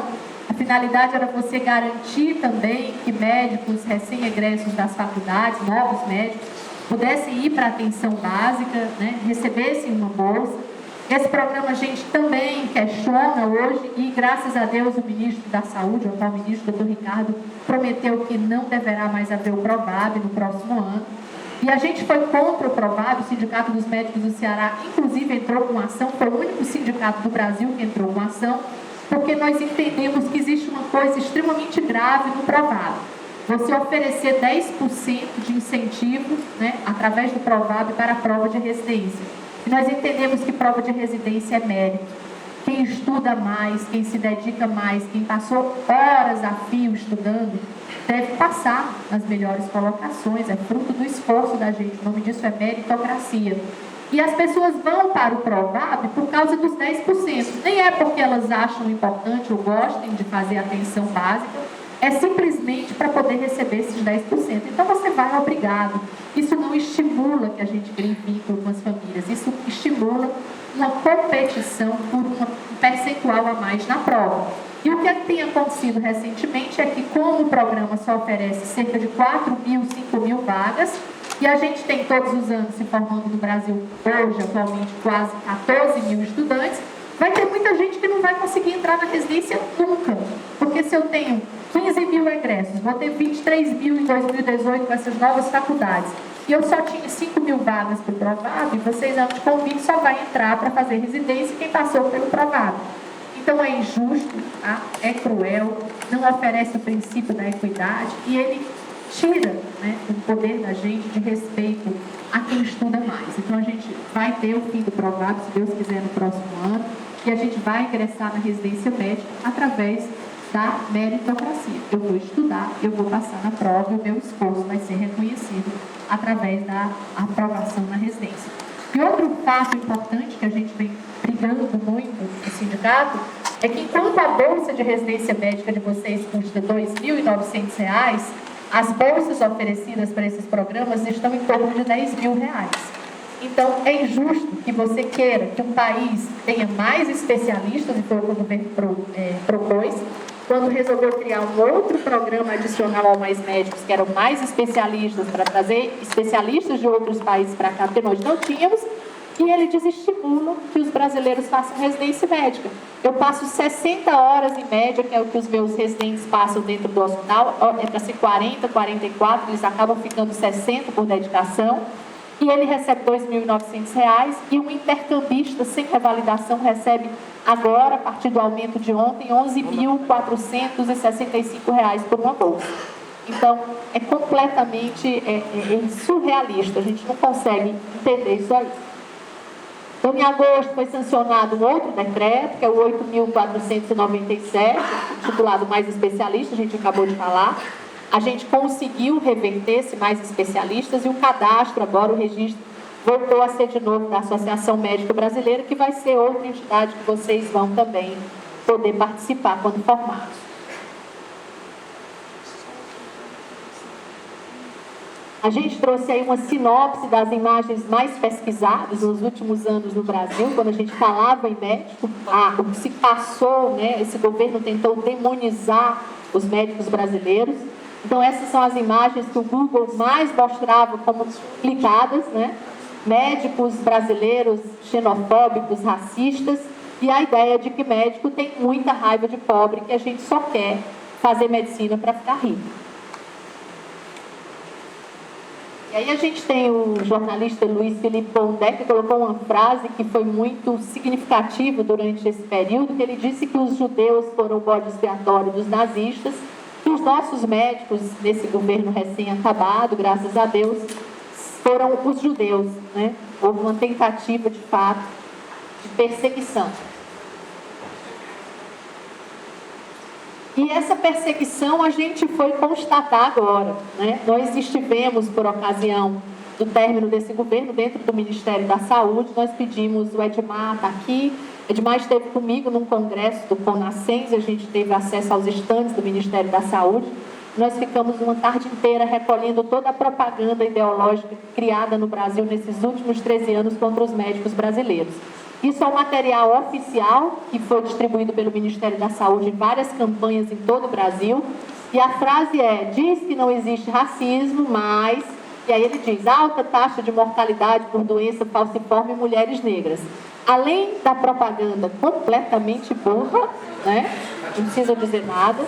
A finalidade era você garantir também que médicos recém-egressos das faculdades, novos médicos, pudessem ir para a atenção básica, né, recebessem uma bolsa. Esse programa a gente também questiona hoje e, graças a Deus, o ministro da Saúde, o atual ministro, doutor Ricardo, prometeu que não deverá mais haver o Provab no próximo ano. E a gente foi contra o Provab, o Sindicato dos Médicos do Ceará, inclusive entrou com ação, foi o único sindicato do Brasil que entrou com ação, porque nós entendemos que existe uma coisa extremamente grave no Provab. você oferecer 10% de incentivo, né, através do Provab para a prova de residência. E nós entendemos que prova de residência é mérito. Quem estuda mais, quem se dedica mais, quem passou horas a fio estudando, deve passar nas melhores colocações, é fruto do esforço da gente, o nome disso é meritocracia. E as pessoas vão para o Provab por causa dos 10%. Nem é porque elas acham importante ou gostem de fazer atenção básica, é simplesmente para poder receber esses 10%. Então você vai obrigado. Isso não estimula que a gente crie vínculo com as famílias, isso estimula uma competição por um percentual a mais na prova. E o que tem acontecido recentemente é que, como o programa só oferece cerca de 4 mil, 5 mil vagas, e a gente tem todos os anos se formando no Brasil, hoje, atualmente, quase 14 mil estudantes, vai ter muita gente que não vai conseguir entrar na residência nunca. Porque se eu tenho 15 mil egressos, vou ter 23 mil em 2018 com essas novas faculdades, e eu só tinha 5 mil vagas para o Provab, vocês anos de convite só vai entrar para fazer residência quem passou pelo Provab. Então é injusto, tá? É cruel, não oferece o princípio da equidade e ele tira, né, o poder da gente de respeito a quem estuda mais. Então a gente vai ter o fim do Provab, se Deus quiser, no próximo ano, e a gente vai ingressar na residência médica através da meritocracia. Eu vou estudar, eu vou passar na prova e o meu esforço vai ser reconhecido através da aprovação na residência. E outro fato importante que a gente vem brigando muito no sindicato é que, enquanto a bolsa de residência médica de vocês custa R$ 2.900, as bolsas oferecidas para esses programas estão em torno de R$ 10 mil. Então, é injusto que você queira que um país tenha mais especialistas, e foi o que o governo propôs, quando resolveu criar um outro programa adicional ao Mais Médicos, que eram mais especialistas, para trazer especialistas de outros países para cá, porque nós não tínhamos, e ele desestimula que os brasileiros façam residência médica. Eu passo 60 horas em média, que é o que os meus residentes passam dentro do hospital, é para ser 40, 44, eles acabam ficando 60 por dedicação, e ele recebe R$ 2.900, e um intercambista sem revalidação recebe agora, a partir do aumento de ontem, R$ 11.465 por uma bolsa. Então, é completamente surrealista, a gente não consegue entender isso aí. Então, em agosto foi sancionado um outro decreto, que é o 8.497, titulado Mais Especialista, a gente acabou de falar. A gente conseguiu reverter-se mais especialistas e o cadastro, agora o registro, voltou a ser de novo da Associação Médica Brasileira, que vai ser outra entidade que vocês vão também poder participar quando formados. A gente trouxe aí uma sinopse das imagens mais pesquisadas nos últimos anos no Brasil, quando a gente falava em médico, o que se passou, né, esse governo tentou demonizar os médicos brasileiros. Então, essas são as imagens que o Google mais mostrava como clicadas, né? Médicos brasileiros xenofóbicos, racistas, e a ideia de que médico tem muita raiva de pobre, que a gente só quer fazer medicina para ficar rico. E aí a gente tem o jornalista Luiz Felipe Pondé, que colocou uma frase que foi muito significativa durante esse período, que ele disse que os judeus foram o bode expiatório dos nazistas, que os nossos médicos, nesse governo recém-acabado, graças a Deus, foram os judeus, né? Houve uma tentativa, de fato, de perseguição. E essa perseguição a gente foi constatar agora, né? Nós estivemos, por ocasião do término desse governo, dentro do Ministério da Saúde, nós pedimos, o Edmar está aqui, Edmar esteve comigo num congresso do CONASCENS, a gente teve acesso aos estandes do Ministério da Saúde. Nós ficamos uma tarde inteira recolhendo toda a propaganda ideológica criada no Brasil nesses últimos 13 anos contra os médicos brasileiros. Isso é um material oficial que foi distribuído pelo Ministério da Saúde em várias campanhas em todo o Brasil. E a frase diz que não existe racismo, mas... E aí ele diz, alta taxa de mortalidade por doença falciforme em mulheres negras. Além da propaganda completamente burra, né? Não precisa dizer nada,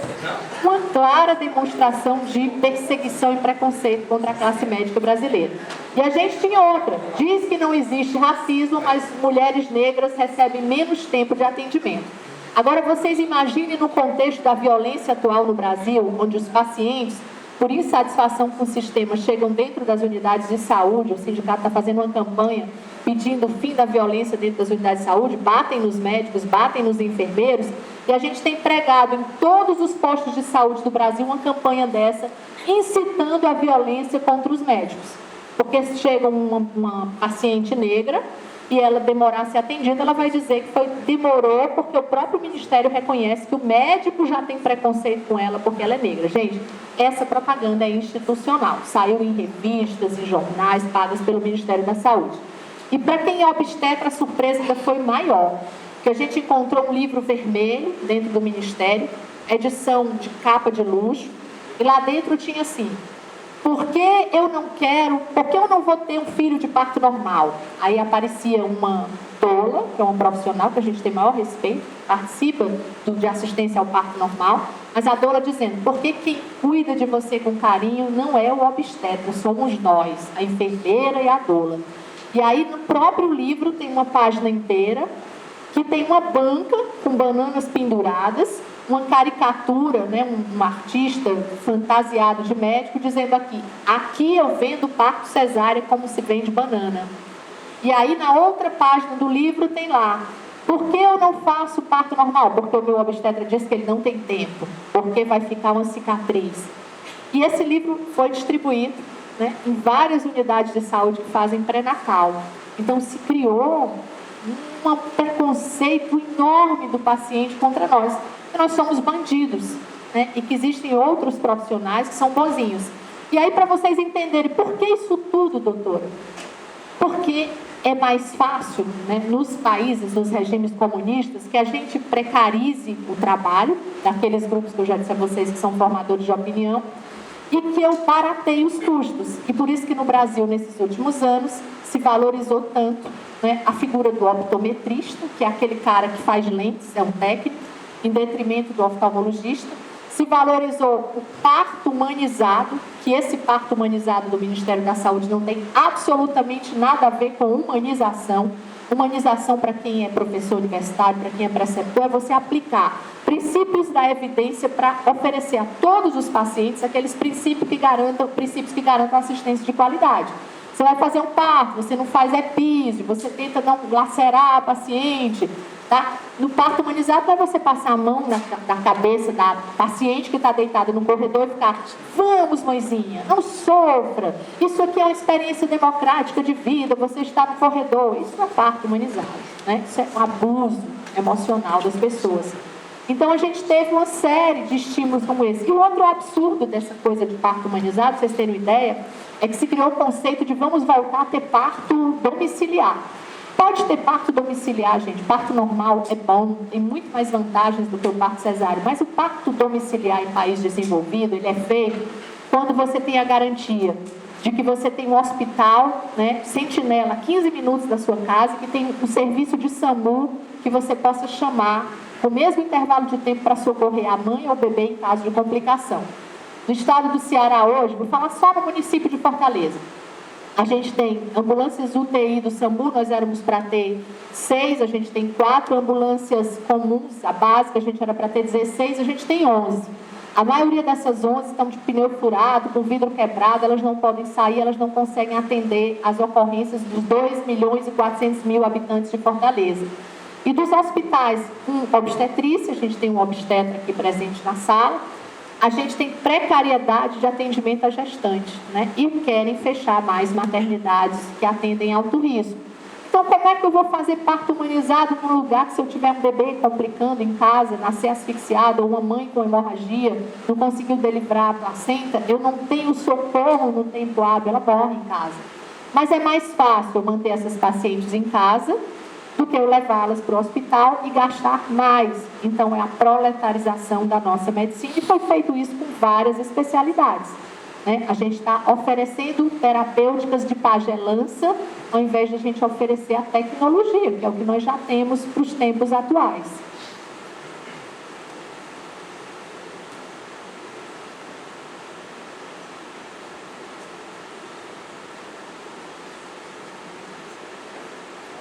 uma clara demonstração de perseguição e preconceito contra a classe médica brasileira. E a gente tinha outra, diz que não existe racismo, mas mulheres negras recebem menos tempo de atendimento. Agora vocês imaginem no contexto da violência atual no Brasil, onde os pacientes por insatisfação com o sistema, chegam dentro das unidades de saúde, o sindicato está fazendo uma campanha pedindo o fim da violência dentro das unidades de saúde, batem nos médicos, batem nos enfermeiros, e a gente tem pregado em todos os postos de saúde do Brasil uma campanha dessa, incitando a violência contra os médicos. Porque se chega uma paciente negra e ela demorar a ser atendida, ela vai dizer que demorou porque o próprio Ministério reconhece que o médico já tem preconceito com ela porque ela é negra. Gente, essa propaganda é institucional, saiu em revistas, em jornais, pagas pelo Ministério da Saúde. E para quem é obstetra, a surpresa ainda foi maior, porque a gente encontrou um livro vermelho dentro do Ministério, edição de capa de luxo, e lá dentro tinha assim: por que eu não vou ter um filho de parto normal? Aí aparecia uma doula, que é uma profissional que a gente tem maior respeito, participa de assistência ao parto normal, mas a doula dizendo: porque quem cuida de você com carinho não é o obstetra, somos nós, a enfermeira e a doula. E aí no próprio livro tem uma página inteira que tem uma banca com bananas penduradas, uma caricatura, né, um artista fantasiado de médico dizendo aqui eu vendo parto cesárea como se vende banana. E aí na outra página do livro tem lá: por que eu não faço parto normal? Porque o meu obstetra disse que ele não tem tempo, porque vai ficar uma cicatriz. E esse livro foi distribuído, né, em várias unidades de saúde que fazem pré-natal. Então se criou um preconceito enorme do paciente contra nós. Nós somos bandidos, né? E que existem outros profissionais que são bonzinhos. E aí, para vocês entenderem por que isso tudo, doutora? Porque é mais fácil, né, nos países, nos regimes comunistas, que a gente precarize o trabalho daqueles grupos que eu já disse a vocês que são formadores de opinião, e que eu barateie os custos. E por isso que no Brasil, nesses últimos anos, se valorizou tanto, né, a figura do optometrista, que é aquele cara que faz lentes, é um técnico, em detrimento do oftalmologista. Se valorizou o parto humanizado, que esse parto humanizado do Ministério da Saúde não tem absolutamente nada a ver com humanização. Humanização, para quem é professor universitário, para quem é preceptor, é você aplicar princípios da evidência para oferecer a todos os pacientes aqueles princípios que garantam assistência de qualidade. Você vai fazer um parto, você não faz epísio, você tenta não lacerar a paciente. Tá? No parto humanizado, não é você passar a mão na cabeça da paciente que está deitada no corredor e ficar: vamos, mãezinha, não sofra, isso aqui é uma experiência democrática de vida, você está no corredor. Isso não é parto humanizado, né? Isso é um abuso emocional das pessoas. Então a gente teve uma série de estímulos como esse. E o outro absurdo dessa coisa de parto humanizado, para vocês terem uma ideia, é que se criou o conceito de vamos voltar a ter parto domiciliar. Pode ter parto domiciliar, gente. Parto normal é bom, tem muito mais vantagens do que o parto cesáreo. Mas o parto domiciliar em país desenvolvido, ele é feito quando você tem a garantia de que você tem um hospital, né, sentinela, a 15 minutos da sua casa, que tem um serviço de SAMU que você possa chamar com o mesmo intervalo de tempo para socorrer a mãe ou o bebê em caso de complicação. No estado do Ceará hoje, vou falar só no município de Fortaleza, a gente tem ambulâncias UTI do SAMU, nós éramos para ter 6, a gente tem 4 ambulâncias comuns, a básica a gente era para ter 16, a gente tem 11. A maioria dessas 11 estão de pneu furado, com vidro quebrado, elas não podem sair, elas não conseguem atender as ocorrências dos 2.400.000 habitantes de Fortaleza. E dos hospitais, obstetrícia, a gente tem um obstetra aqui presente na sala, a gente tem precariedade de atendimento à gestante, né? E querem fechar mais maternidades que atendem alto risco. Então, como é que eu vou fazer parto humanizado num lugar que, se eu tiver um bebê complicando em casa, nascer asfixiado, ou uma mãe com hemorragia, não conseguiu deliverar a placenta, eu não tenho socorro no tempo hábil, ela morre em casa. Mas é mais fácil eu manter essas pacientes em casa do que eu levá-las para o hospital e gastar mais. Então, é a proletarização da nossa medicina, e foi feito isso com várias especialidades, né? A gente está oferecendo terapêuticas de pagelança, ao invés de a gente oferecer a tecnologia, que é o que nós já temos para os tempos atuais.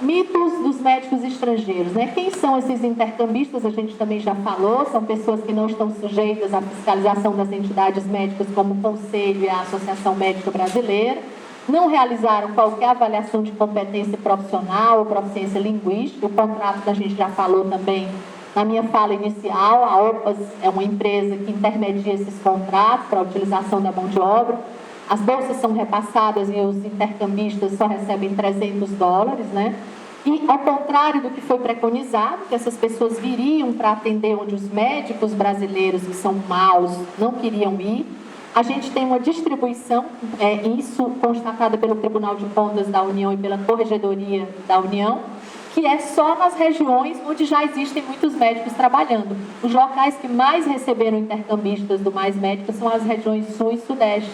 Mitos dos médicos estrangeiros, né? Quem são esses intercambistas? A gente também já falou, são pessoas que não estão sujeitas à fiscalização das entidades médicas como o Conselho e a Associação Médica Brasileira, não realizaram qualquer avaliação de competência profissional ou proficiência linguística. O contrato, a gente já falou também na minha fala inicial, a OPAS é uma empresa que intermedia esses contratos para a utilização da mão de obra. As bolsas são repassadas e os intercambistas só recebem $300, né? E, ao contrário do que foi preconizado, que essas pessoas viriam para atender onde os médicos brasileiros, que são maus, não queriam ir, a gente tem uma distribuição, isso constatada pelo Tribunal de Contas da União e pela Corregedoria da União, que é só nas regiões onde já existem muitos médicos trabalhando. Os locais que mais receberam intercambistas do Mais Médicos são as regiões Sul e Sudeste,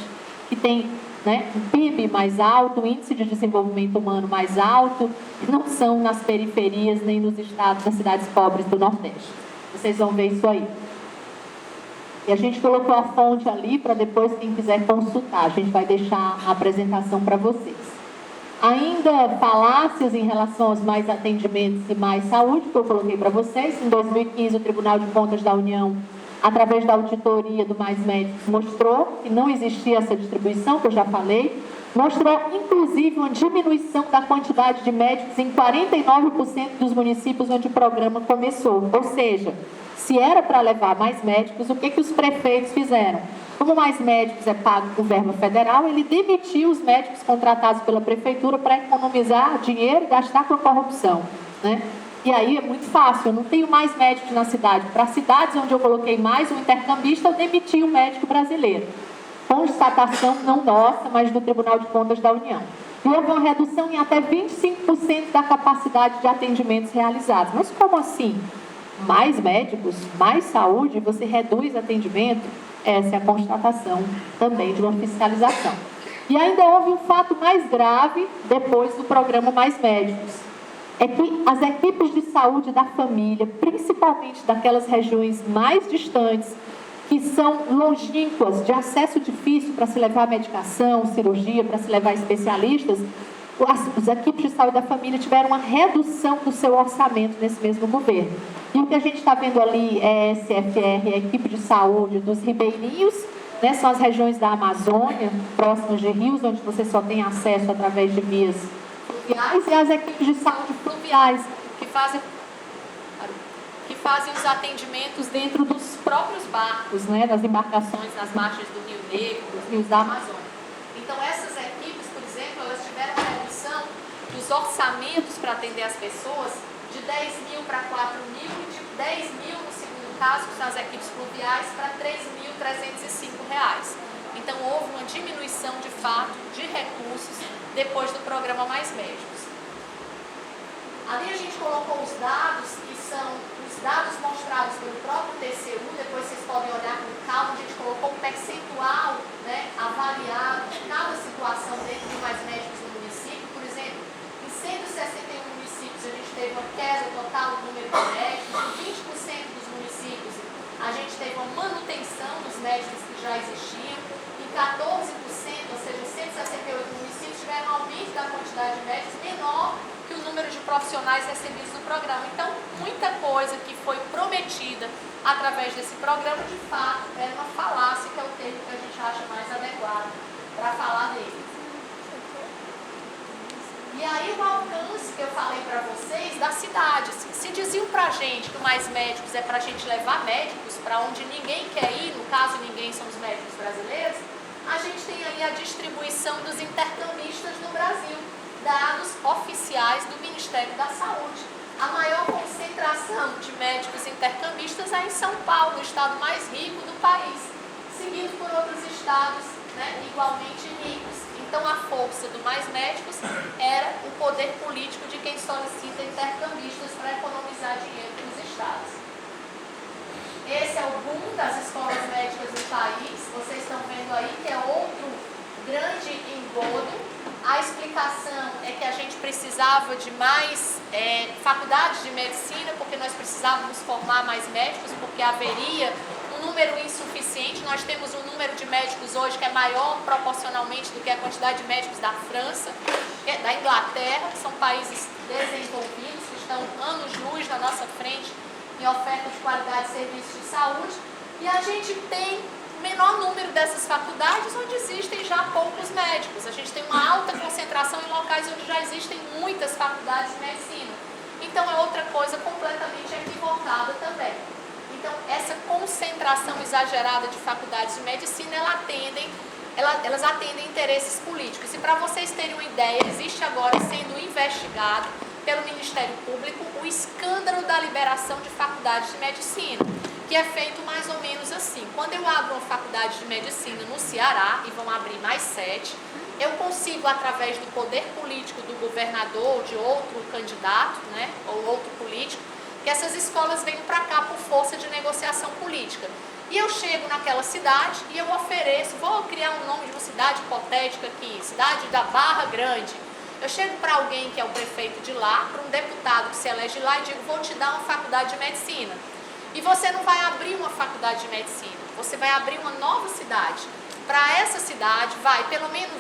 que tem, né, um PIB mais alto, um índice de desenvolvimento humano mais alto, não são nas periferias nem nos estados, nas cidades pobres do Nordeste. Vocês vão ver isso aí. E a gente colocou a fonte ali para depois, quem quiser consultar, a gente vai deixar a apresentação para vocês. Ainda falácias em relação aos mais atendimentos e mais saúde, que eu coloquei para vocês. Em 2015, o Tribunal de Contas da União, através da auditoria do Mais Médicos, mostrou que não existia essa distribuição, que eu já falei. Mostrou, inclusive, uma diminuição da quantidade de médicos em 49% dos municípios onde o programa começou. Ou seja, se era para levar mais médicos, o que os prefeitos fizeram? Como Mais Médicos é pago por verba federal, ele demitiu os médicos contratados pela prefeitura para economizar dinheiro e gastar com a corrupção, né? E aí é muito fácil, eu não tenho mais médicos na cidade. Para cidades onde eu coloquei mais um intercambista, eu demiti um médico brasileiro. Constatação não nossa, mas do Tribunal de Contas da União. E houve uma redução em até 25% da capacidade de atendimentos realizados. Mas como assim? Mais médicos, mais saúde, você reduz atendimento? Essa é a constatação também de uma fiscalização. E ainda houve um fato mais grave depois do programa Mais Médicos. É que as equipes de saúde da família, principalmente daquelas regiões mais distantes, que são longínquas, de acesso difícil para se levar medicação, cirurgia, para se levar especialistas, as equipes de saúde da família tiveram uma redução do seu orçamento nesse mesmo governo. E o que a gente está vendo ali é SFR, a equipe de saúde dos ribeirinhos, né, são as regiões da Amazônia, próximas de rios, onde você só tem acesso através de vias fluviais, e as equipes de saúde fluviais, que fazem os atendimentos dentro dos próprios barcos, né, das embarcações nas margens do Rio Negro, dos rios da Amazônia. Então, essas equipes, por exemplo, elas tiveram uma redução dos orçamentos para atender as pessoas de 10 mil para 4 mil e de 10 mil, no segundo caso, que são as equipes fluviais, para R$3.305. Então, houve uma diminuição, de fato, de recursos depois do programa Mais Médicos. Ali a gente colocou os dados, que são os dados mostrados pelo próprio TCU, depois vocês podem olhar com calma, a gente colocou um percentual, né, avaliado de cada situação dentro de Mais Médicos no município. Por exemplo, em 161 municípios a gente teve uma queda total do número de médicos, em 20% dos municípios a gente teve uma manutenção dos médicos que já existiam, em 14%, ou seja, 168 municípios tiveram um aumento da quantidade de médicos menor que o número de profissionais recebidos no programa. Então, muita coisa que foi prometida através desse programa, de fato, era uma falácia, que é o termo que a gente acha mais adequado para falar dele. E aí o alcance que eu falei para vocês da cidade, assim, se diziam para a gente que o Mais Médicos é para a gente levar médicos para onde ninguém quer ir, no caso ninguém são os médicos brasileiros, a gente tem aí a distribuição dos intercambistas no Brasil, dados oficiais do Ministério da Saúde. A maior concentração de médicos intercambistas é em São Paulo, o estado mais rico do país, seguido por outros estados, né, igualmente ricos. Então, a força do Mais Médicos era o poder político de quem solicita intercambistas para economizar dinheiro para os estados. Esse é o boom das escolas médicas do país. Vocês estão vendo aí que é outro grande engodo. A explicação é que a gente precisava de mais faculdades de medicina, porque nós precisávamos formar mais médicos, porque haveria um um número insuficiente. Nós temos um número de médicos hoje que é maior proporcionalmente do que a quantidade de médicos da França, da Inglaterra, que são países desenvolvidos, que estão anos-luz na nossa frente em oferta de qualidade de serviços de saúde. E a gente tem menor número dessas faculdades onde existem já poucos médicos. A gente tem uma alta concentração em locais onde já existem muitas faculdades de medicina. Então é outra coisa completamente equivocada também. Então essa concentração exagerada de faculdades de medicina, elas atendem interesses políticos. E para vocês terem uma ideia, existe agora sendo investigado pelo Ministério Público o escândalo da liberação de faculdades de medicina, que é feito mais ou menos assim. Quando eu abro uma faculdade de medicina no Ceará, e vão abrir mais 7, eu consigo, através do poder político do governador ou de outro candidato, né, ou outro político, que essas escolas venham para cá por força de negociação política. E eu chego naquela cidade e eu ofereço, vou criar um nome de uma cidade hipotética aqui, cidade da Barra Grande. Eu chego para alguém que é o prefeito de lá, para um deputado que se elege lá e digo, vou te dar uma faculdade de medicina. E você não vai abrir uma faculdade de medicina, você vai abrir uma nova cidade. Para essa cidade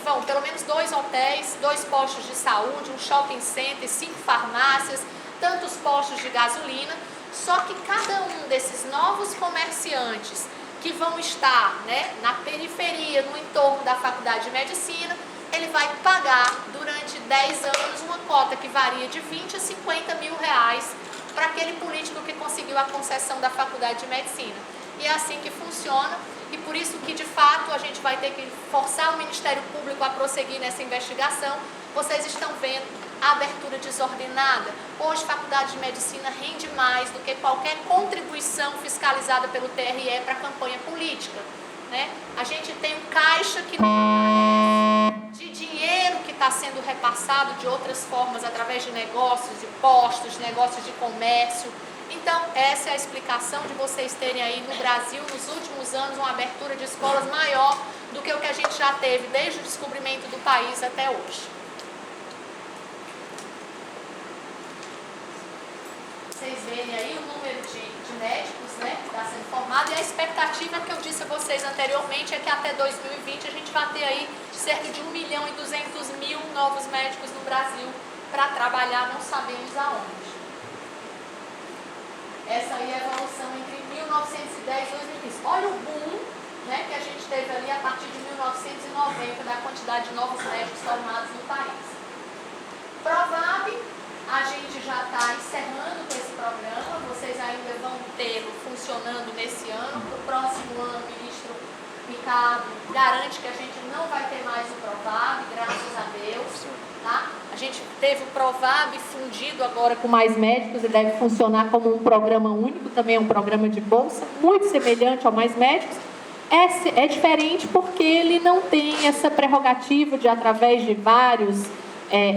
vão pelo menos 2 hotéis, 2 postos de saúde, um shopping center, 5 farmácias, tantos postos de gasolina. Só que cada um desses novos comerciantes que vão estar, né, na periferia, no entorno da faculdade de medicina, ele vai pagar durante 10 anos uma cota que varia de 20 a 50 mil reais para aquele político que conseguiu a concessão da faculdade de medicina. E é assim que funciona, e por isso que de fato a gente vai ter que forçar o Ministério Público a prosseguir nessa investigação. Vocês estão vendo a abertura desordenada. Hoje, faculdade de medicina rende mais do que qualquer contribuição fiscalizada pelo TRE para a campanha política, né? A gente tem um caixa que de dinheiro que está sendo repassado de outras formas, através de negócios de postos, negócios de comércio. Então, essa é a explicação de vocês terem aí no Brasil, nos últimos anos, uma abertura de escolas maior do que o que a gente já teve desde o descobrimento do país até hoje. Vocês verem aí o número de médicos, né, que está sendo formado, e a expectativa que eu disse a vocês anteriormente é que até 2020 a gente vai ter aí cerca de 1.200.000 novos médicos no Brasil para trabalhar, não sabemos aonde. Essa aí é a evolução entre 1910 e 2015. Olha o boom, né, que a gente teve ali a partir de 1990 da quantidade de novos médicos formados no país. Provab, a gente já está encerrando com esse programa, vocês ainda vão tê-lo funcionando nesse ano. Para o próximo ano, o ministro Ricardo garante que a gente não vai ter mais o Provab, graças a Deus. Tá? A gente teve o Provab fundido agora com mais médicos e deve funcionar como um programa único, também é um programa de bolsa, muito semelhante ao Mais Médicos. É diferente porque ele não tem essa prerrogativa de, através de vários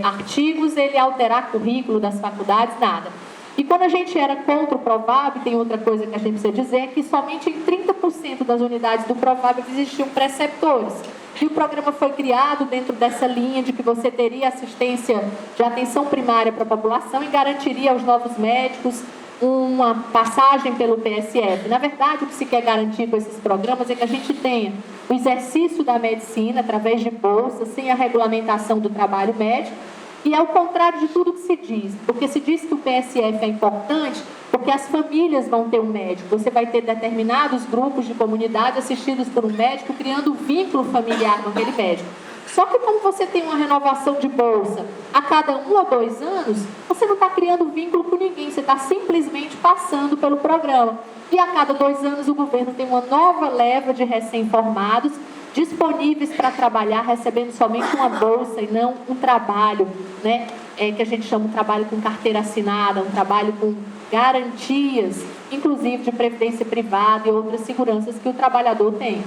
artigos, ele alterar currículo das faculdades, nada. E quando a gente era contra o Provab, tem outra coisa que a gente precisa dizer, é que somente em 30% das unidades do Provab existiam preceptores. E o programa foi criado dentro dessa linha de que você teria assistência de atenção primária para a população e garantiria aos novos médicos uma passagem pelo PSF. Na verdade, o que se quer garantir com esses programas é que a gente tenha o exercício da medicina através de bolsas, sem a regulamentação do trabalho médico, e é o contrário de tudo que se diz, porque se diz que o PSF é importante porque as famílias vão ter um médico, você vai ter determinados grupos de comunidade assistidos por um médico, criando um vínculo familiar com aquele médico. Só que como você tem uma renovação de bolsa a cada 1 ou 2 anos, você não está criando vínculo com ninguém, você está simplesmente passando pelo programa. E a cada 2 anos o governo tem uma nova leva de recém-formados disponíveis para trabalhar, recebendo somente uma bolsa e não um trabalho, né? Que a gente chama de trabalho com carteira assinada, um trabalho com garantias, inclusive de previdência privada e outras seguranças que o trabalhador tem.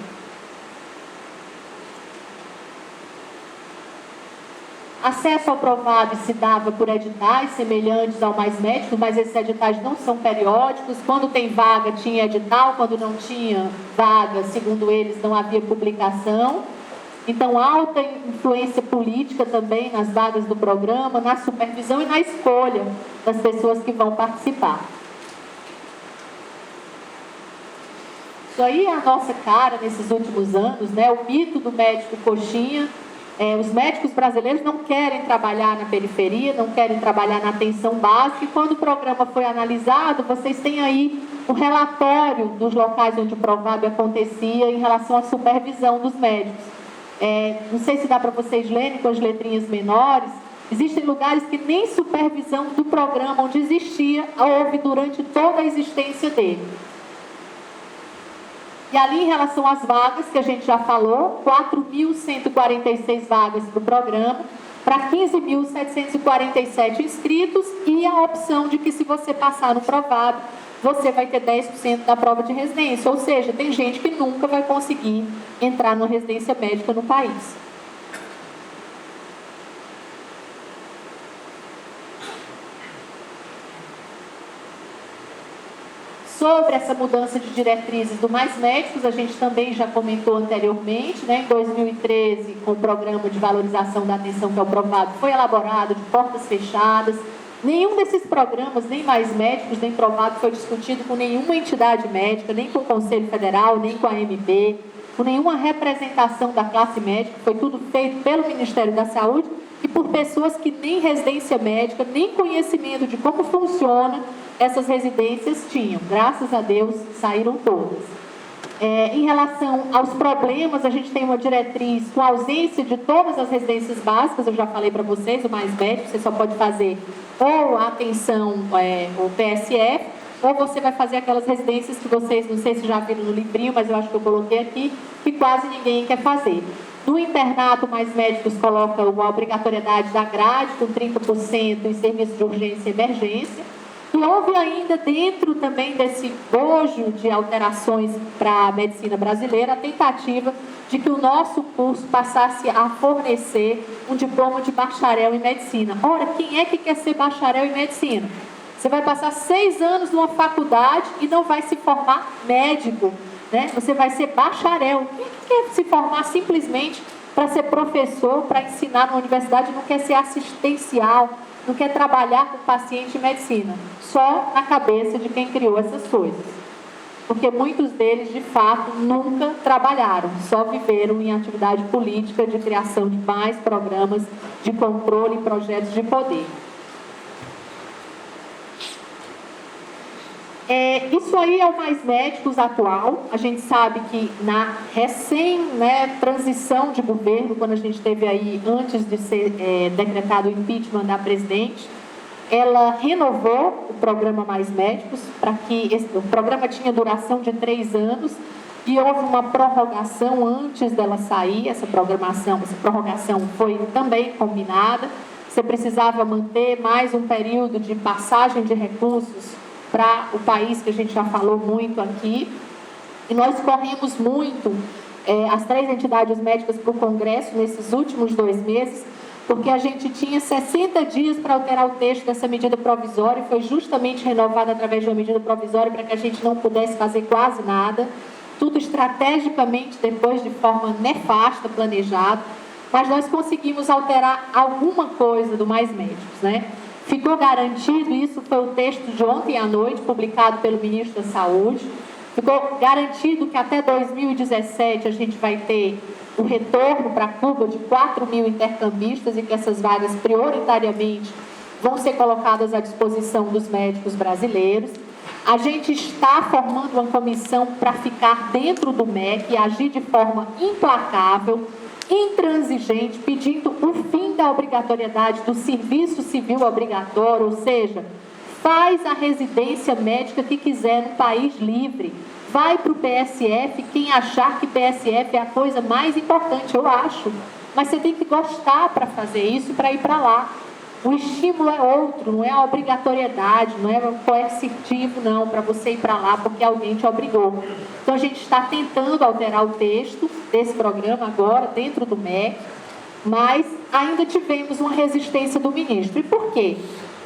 Acesso ao Provab se dava por editais semelhantes ao Mais Médicos, mas esses editais não são periódicos. Quando tem vaga, tinha edital. Quando não tinha vaga, segundo eles, não havia publicação. Então, alta influência política também nas vagas do programa, na supervisão e na escolha das pessoas que vão participar. Isso aí é a nossa cara nesses últimos anos, né? O mito do médico coxinha. Os médicos brasileiros não querem trabalhar na periferia, não querem trabalhar na atenção básica, e quando o programa foi analisado, vocês têm aí o relatório dos locais onde o Provab acontecia em relação à supervisão dos médicos. Não sei se dá para vocês lerem com as letrinhas menores. Existem lugares que nem supervisão do programa onde existia houve durante toda a existência dele. E ali, em relação às vagas, que a gente já falou, 4.146 vagas para o programa, para 15.747 inscritos, e a opção de que, se você passar no Provab, você vai ter 10% da prova de residência. Ou seja, tem gente que nunca vai conseguir entrar numa residência médica no país. Sobre essa mudança de diretrizes do Mais Médicos, a gente também já comentou anteriormente, né? Em 2013, com o programa de valorização da atenção, que é o Provab, foi elaborado de portas fechadas. Nenhum desses programas, nem Mais Médicos, nem Provab, foi discutido com nenhuma entidade médica, nem com o Conselho Federal, nem com a AMB, com nenhuma representação da classe médica. Foi tudo feito pelo Ministério da Saúde e por pessoas que nem residência médica, nem conhecimento de como funciona essas residências tinham. Graças a Deus, saíram todas. Em relação aos problemas, a gente tem uma diretriz com ausência de todas as residências básicas. Eu já falei para vocês, o Mais Médico, você só pode fazer ou a atenção, o PSF, ou você vai fazer aquelas residências que vocês, não sei se já viram no livrinho, mas eu acho que eu coloquei aqui, que quase ninguém quer fazer. No internato, Mais Médicos coloca a obrigatoriedade da grade, com 30% em serviço de urgência e emergência. E houve ainda, dentro também desse bojo de alterações para a medicina brasileira, a tentativa de que o nosso curso passasse a fornecer um diploma de bacharel em medicina. Ora, quem é que quer ser bacharel em medicina? Você vai passar 6 anos numa faculdade e não vai se formar médico, né? Você vai ser bacharel. Quem é que quer se formar simplesmente para ser professor, para ensinar na universidade, não quer ser assistencial, não quer trabalhar com paciente em medicina? Só na cabeça de quem criou essas coisas. Porque muitos deles, de fato, nunca trabalharam, só viveram em atividade política de criação de mais programas de controle e projetos de poder. Isso aí é o Mais Médicos atual. A gente sabe que na transição de governo, quando a gente teve aí, antes de ser decretado o impeachment da presidente, ela renovou o programa Mais Médicos, para que o programa tinha duração de 3 anos, e houve uma prorrogação antes dela sair. Essa prorrogação foi também combinada. Você precisava manter mais um período de passagem de recursos para o país, que a gente já falou muito aqui. E nós corremos muito, as 3 entidades médicas, para o Congresso nesses últimos 2 meses, porque a gente tinha 60 dias para alterar o texto dessa medida provisória, e foi justamente renovada através de uma medida provisória para que a gente não pudesse fazer quase nada, tudo estrategicamente, depois de forma nefasta, planejado, mas nós conseguimos alterar alguma coisa do Mais Médicos, né? Ficou garantido, isso foi o texto de ontem à noite, publicado pelo Ministro da Saúde, ficou garantido que até 2017 a gente vai ter o retorno para Cuba de 4.000 intercambistas, e que essas vagas prioritariamente vão ser colocadas à disposição dos médicos brasileiros. A gente está formando uma comissão para ficar dentro do MEC e agir de forma implacável, intransigente, pedindo o fim da obrigatoriedade do serviço civil obrigatório, ou seja, faz a residência médica que quiser no país livre. Vai para o PSF quem achar que PSF é a coisa mais importante, eu acho. Mas você tem que gostar para fazer isso, para ir para lá. O estímulo é outro, não é a obrigatoriedade, não é o coercitivo, não, para você ir para lá porque alguém te obrigou. Então, a gente está tentando alterar o texto desse programa agora, dentro do MEC, mas ainda tivemos uma resistência do ministro. E por quê?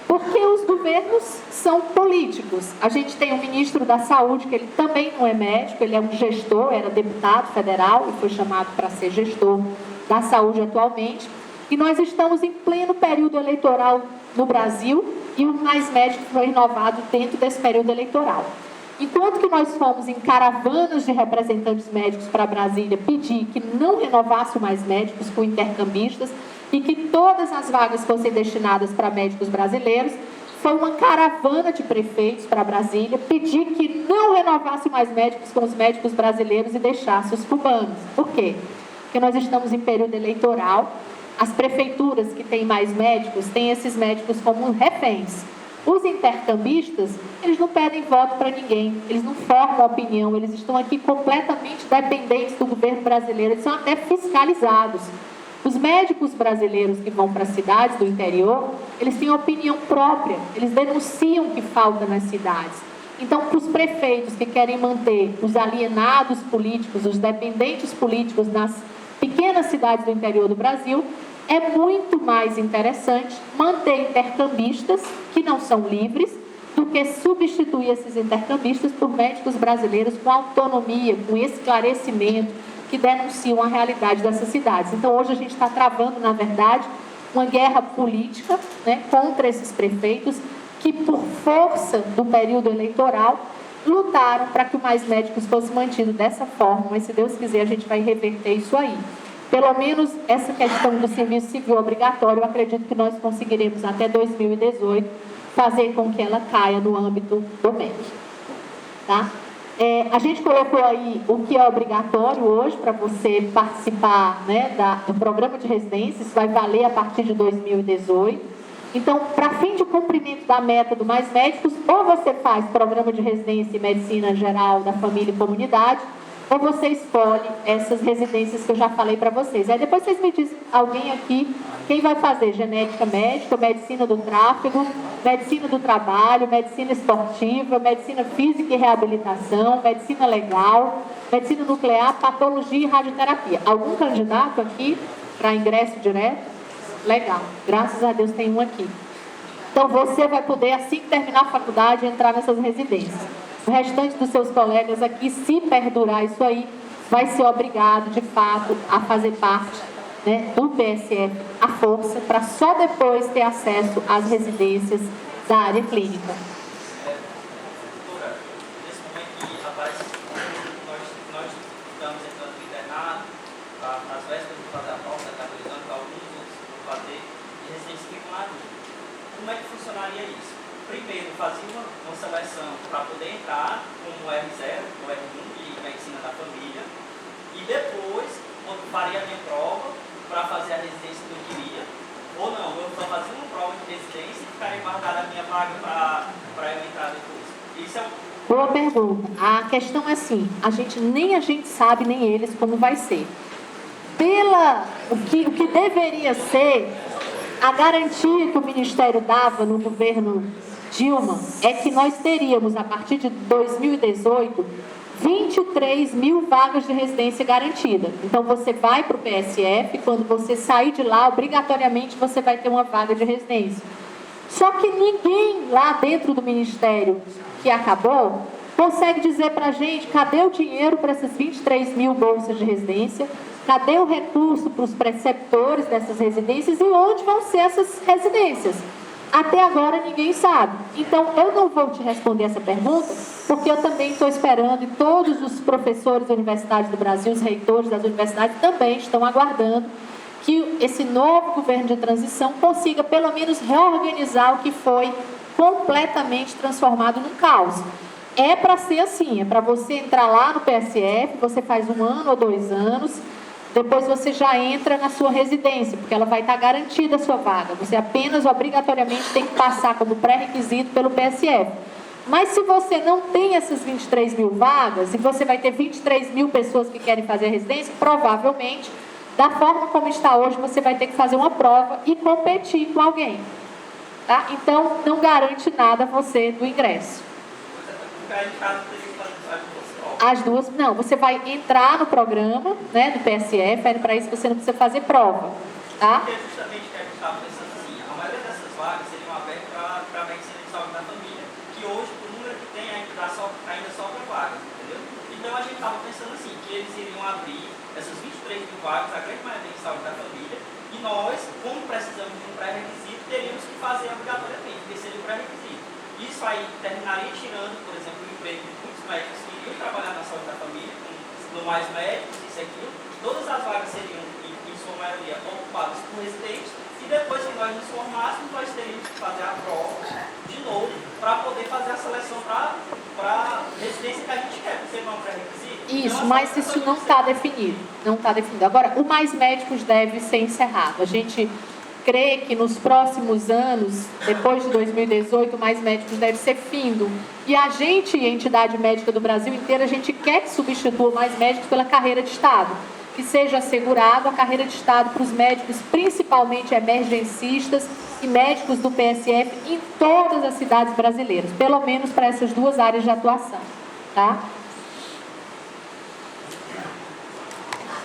Porque os governos são políticos. A gente tem o ministro da Saúde, que ele também não é médico, ele é um gestor, era deputado federal e foi chamado para ser gestor da saúde atualmente. E nós estamos em pleno período eleitoral no Brasil, e o Mais Médicos foi renovado dentro desse período eleitoral. Enquanto que nós fomos em caravanas de representantes médicos para Brasília pedir que não renovasse mais médicos com intercambistas e que todas as vagas fossem destinadas para médicos brasileiros, foi uma caravana de prefeitos para Brasília pedir que não renovasse mais médicos com os médicos brasileiros e deixasse os cubanos. Por quê? Porque nós estamos em período eleitoral, as prefeituras que têm mais médicos têm esses médicos como reféns. Os intercambistas, eles não pedem voto para ninguém, eles não formam opinião, eles estão aqui completamente dependentes do governo brasileiro, eles são até fiscalizados. Os médicos brasileiros que vão para as cidades do interior, eles têm opinião própria, eles denunciam o que falta nas cidades. Então, para os prefeitos que querem manter os alienados políticos, os dependentes políticos nas pequenas cidades do interior do Brasil, é muito mais interessante manter intercambistas que não são livres do que substituir esses intercambistas por médicos brasileiros com autonomia, com esclarecimento, que denunciam a realidade dessas cidades. Então, hoje a gente está travando, na verdade, uma guerra política, né, contra esses prefeitos que, por força do período eleitoral, lutaram para que o Mais Médicos fosse mantido dessa forma, mas, se Deus quiser, a gente vai reverter isso aí. Pelo menos essa questão do serviço civil obrigatório, eu acredito que nós conseguiremos, até 2018, fazer com que ela caia no âmbito do MEC. Tá? A gente colocou aí o que é obrigatório hoje para você participar, né, do programa de residência, isso vai valer a partir de 2018. Então, para fim de cumprimento da meta do Mais Médicos, ou você faz programa de residência em medicina geral da família e comunidade, ou você escolhe essas residências que eu já falei para vocês. Aí depois vocês me dizem, alguém aqui, quem vai fazer genética médica, medicina do tráfego, medicina do trabalho, medicina esportiva, medicina física e reabilitação, medicina legal, medicina nuclear, patologia e radioterapia. Algum candidato aqui para ingresso direto? Legal, graças a Deus tem um aqui. Então você vai poder, assim que terminar a faculdade, entrar nessas residências. O restante dos seus colegas aqui, se perdurar isso aí, vai ser obrigado, de fato, a fazer parte, né, do PSF à força, para só depois ter acesso às residências da área clínica. Doutora, nesse momento que aparece, nós estamos entrando no internato, às vésperas de fazer a prova, categorizando que alguns outros vão fazer, e residência primária. Como é que funcionaria isso? Primeiro, fazia uma seleção para poder entrar como R0, ou R1 de medicina da família, e depois, quando faria a minha prova, para fazer a residência que eu queria, ou não, eu só fazia uma prova de residência e ficaria guardada a minha vaga para eu entrar depois. Isso é Boa pergunta. A questão é assim, nem a gente sabe, nem eles, como vai ser. O que deveria ser, a garantia que o Ministério dava no governo Dilma é que nós teríamos, a partir de 2018, 23 mil vagas de residência garantida. Então, você vai para o PSF, quando você sair de lá, obrigatoriamente você vai ter uma vaga de residência. Só que ninguém lá dentro do Ministério que acabou consegue dizer para a gente cadê o dinheiro para essas 23 mil bolsas de residência, cadê o recurso para os preceptores dessas residências e onde vão ser essas residências. Até agora ninguém sabe. Então, eu não vou te responder essa pergunta, porque eu também estou esperando, e todos os professores universitários do Brasil, os reitores das universidades também estão aguardando que esse novo governo de transição consiga, pelo menos, reorganizar o que foi completamente transformado num caos. É para ser assim, é para você entrar lá no PSF, você faz 1 ano ou 2 anos, depois você já entra na sua residência, porque ela vai estar garantida a sua vaga. Você apenas, obrigatoriamente, tem que passar como pré-requisito pelo PSF. Mas se você não tem essas 23 mil vagas, e você vai ter 23 mil pessoas que querem fazer a residência, provavelmente, da forma como está hoje, você vai ter que fazer uma prova e competir com alguém. Tá? Então, não garante nada você do ingresso. As duas, não, você vai entrar no programa, né, do PSF, aí para isso você não precisa fazer prova, tá? Porque justamente o que a gente estava pensando assim, a maioria dessas vagas seriam abertas para a medicina de saúde da família, que hoje, o número que tem, ainda sobra vagas, entendeu? Então a gente estava pensando assim, que eles iriam abrir essas 23 mil vagas, a grande maioria de saúde da família, e nós, como precisamos de um pré-requisito, teríamos que fazer obrigatoriamente, porque seria o pré-requisito. Isso aí terminaria tirando, por exemplo, o emprego de muitos médicos que iriam trabalhar na saúde da família, no mais médicos, isso e aquilo. Todas as vagas seriam, em sua maioria, ocupadas por residentes, e depois que nós nos formássemos, nós teríamos que fazer a prova de novo para poder fazer a seleção para a residência que a gente quer, porque não é um pré-requisito. Isso, Então, mas isso não está definido. Não está definido. Agora, o Mais Médicos deve ser encerrado. A gente crê que nos próximos anos, depois de 2018, o Mais Médicos deve ser findo. E a gente, entidade médica do Brasil inteiro, a gente quer que substitua o Mais Médicos pela carreira de Estado. Que seja assegurado a carreira de Estado para os médicos, principalmente emergencistas e médicos do PSF em todas as cidades brasileiras, pelo menos para essas duas áreas de atuação, tá?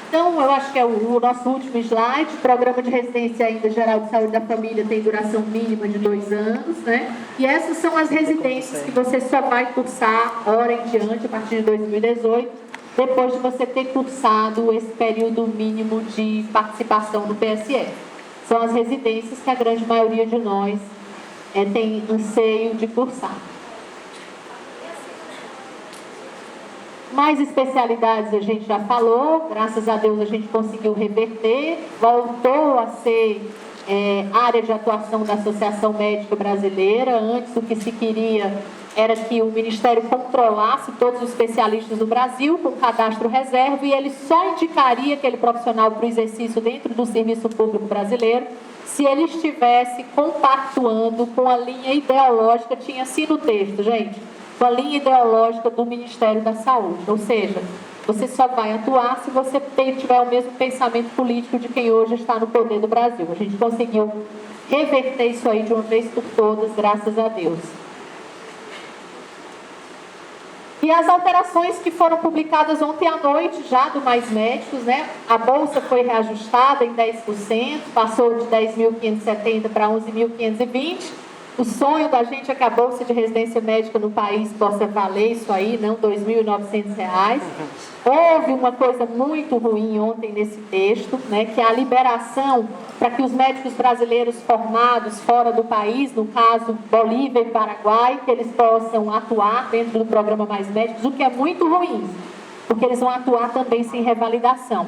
Então, eu acho que é o nosso último slide. O programa de residência ainda geral de saúde da família tem duração mínima de 2 anos, né? E essas são as residências que você só vai cursar hora em diante, a partir de 2018, depois de você ter cursado esse período mínimo de participação no PSF. São as residências que a grande maioria de nós tem anseio de cursar. Mais especialidades a gente já falou, graças a Deus a gente conseguiu reverter, voltou a ser área de atuação da Associação Médica Brasileira. Antes o que se queria era que o Ministério controlasse todos os especialistas do Brasil com cadastro reserva e ele só indicaria aquele profissional para o exercício dentro do serviço público brasileiro se ele estivesse compactuando com a linha ideológica, tinha assim no texto, gente, com a linha ideológica do Ministério da Saúde. Ou seja, você só vai atuar se você tiver o mesmo pensamento político de quem hoje está no poder do Brasil. A gente conseguiu reverter isso aí de uma vez por todas, graças a Deus. E as alterações que foram publicadas ontem à noite, já do Mais Médicos, né? A bolsa foi reajustada em 10%, passou de 10.570 para 11.520. O sonho da gente é que a bolsa de residência médica no país possa valer isso aí, não R$ 2.900. Houve uma coisa muito ruim ontem nesse texto, né, que é a liberação para que os médicos brasileiros formados fora do país, no caso Bolívia e Paraguai, que eles possam atuar dentro do programa Mais Médicos, o que é muito ruim, porque eles vão atuar também sem revalidação.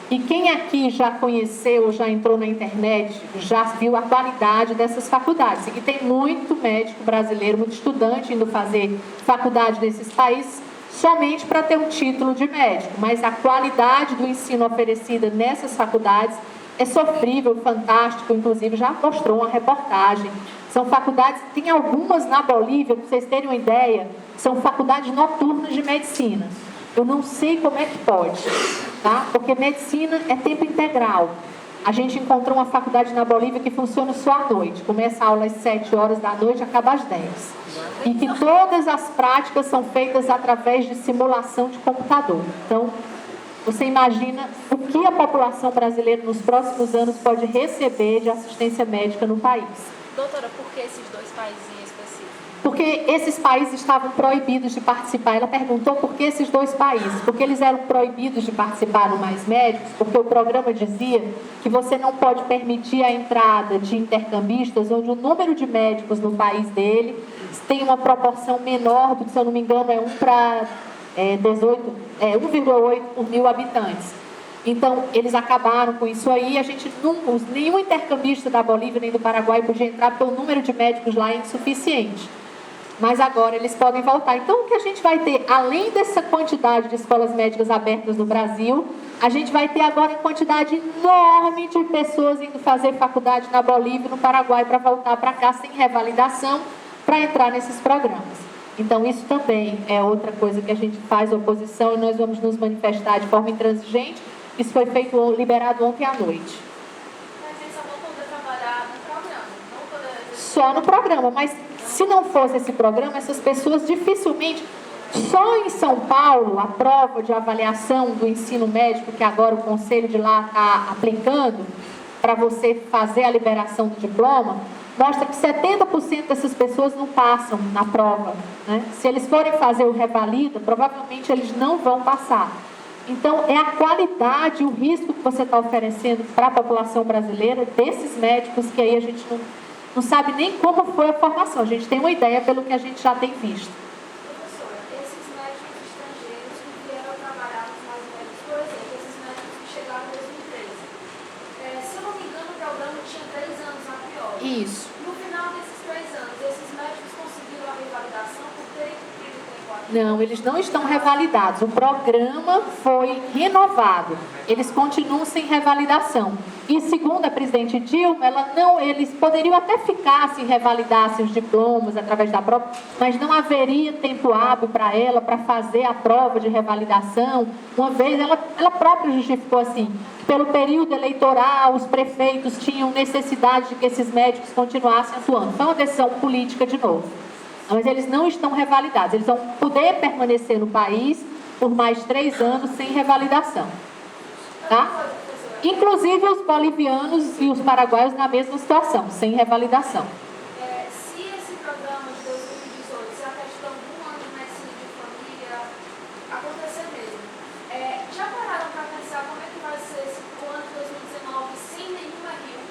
E quem aqui já conheceu, já entrou na internet, já viu a qualidade dessas faculdades. E tem muito médico brasileiro, muito estudante indo fazer faculdade nesses países somente para ter um título de médico. Mas a qualidade do ensino oferecida nessas faculdades é sofrível, fantástico. Inclusive já mostrou uma reportagem. São faculdades, tem algumas na Bolívia, para vocês terem uma ideia, são faculdades noturnas de medicina. Eu não sei como é que pode, tá? Porque medicina é tempo integral. A gente encontrou uma faculdade na Bolívia que funciona só à noite. Começa a aula às 7 horas da noite e acaba às 10. E que todas as práticas são feitas através de simulação de computador. Então, você imagina o que a população brasileira nos próximos anos pode receber de assistência médica no país. Doutora, por que esses 2 países em específico? Porque esses países estavam proibidos de participar. Ela perguntou por que esses 2 países. Porque eles eram proibidos de participar no Mais Médicos, porque o programa dizia que você não pode permitir a entrada de intercambistas onde o número de médicos no país dele tem uma proporção menor do que, se eu não me engano, é 1 para 1,8 por 1.000 habitantes. Então, eles acabaram com isso aí. Nenhum intercambista da Bolívia nem do Paraguai podia entrar, porque o número de médicos lá é insuficiente. Mas agora eles podem voltar. Então, o que a gente vai ter, além dessa quantidade de escolas médicas abertas no Brasil, a gente vai ter agora uma quantidade enorme de pessoas indo fazer faculdade na Bolívia e no Paraguai para voltar para cá sem revalidação para entrar nesses programas. Então, isso também é outra coisa que a gente faz oposição e nós vamos nos manifestar de forma intransigente. Isso foi liberado ontem à noite. Mas eles só vão poder trabalhar no programa, não poder... Só no programa, mas se não fosse esse programa, essas pessoas dificilmente... Só em São Paulo, a prova de avaliação do ensino médico, que agora o conselho de lá está aplicando, para você fazer a liberação do diploma, mostra que 70% dessas pessoas não passam na prova, né? Se eles forem fazer o revalida, provavelmente eles não vão passar. Então, é a qualidade, o risco que você está oferecendo para a população brasileira, desses médicos, que aí a gente não sabe nem como foi a formação. A gente tem uma ideia pelo que a gente já tem visto. Professora, esses médicos Isso. No final desses 3 anos, esses médicos conseguiram a revalidação por terem cumprido o tempo aqui? Não, eles não estão revalidados. O programa foi renovado. Eles continuam sem revalidação. E segundo a presidente Dilma, eles poderiam até ficar se revalidassem os diplomas através da prova, mas não haveria tempo hábil para ela para fazer a prova de revalidação. Uma vez ela própria justificou assim, pelo período eleitoral, os prefeitos tinham necessidade de que esses médicos continuassem atuando. Foi uma decisão política de novo. Mas eles não estão revalidados. Eles vão poder permanecer no país por mais 3 anos sem revalidação. Tá? Inclusive os bolivianos e os paraguaios na mesma situação, sem revalidação. Se esse programa de 2018, se a questão do ano de medicina de família acontecer mesmo, já pararam para pensar como é que vai ser o ano de 2019 sem nenhuma RIU?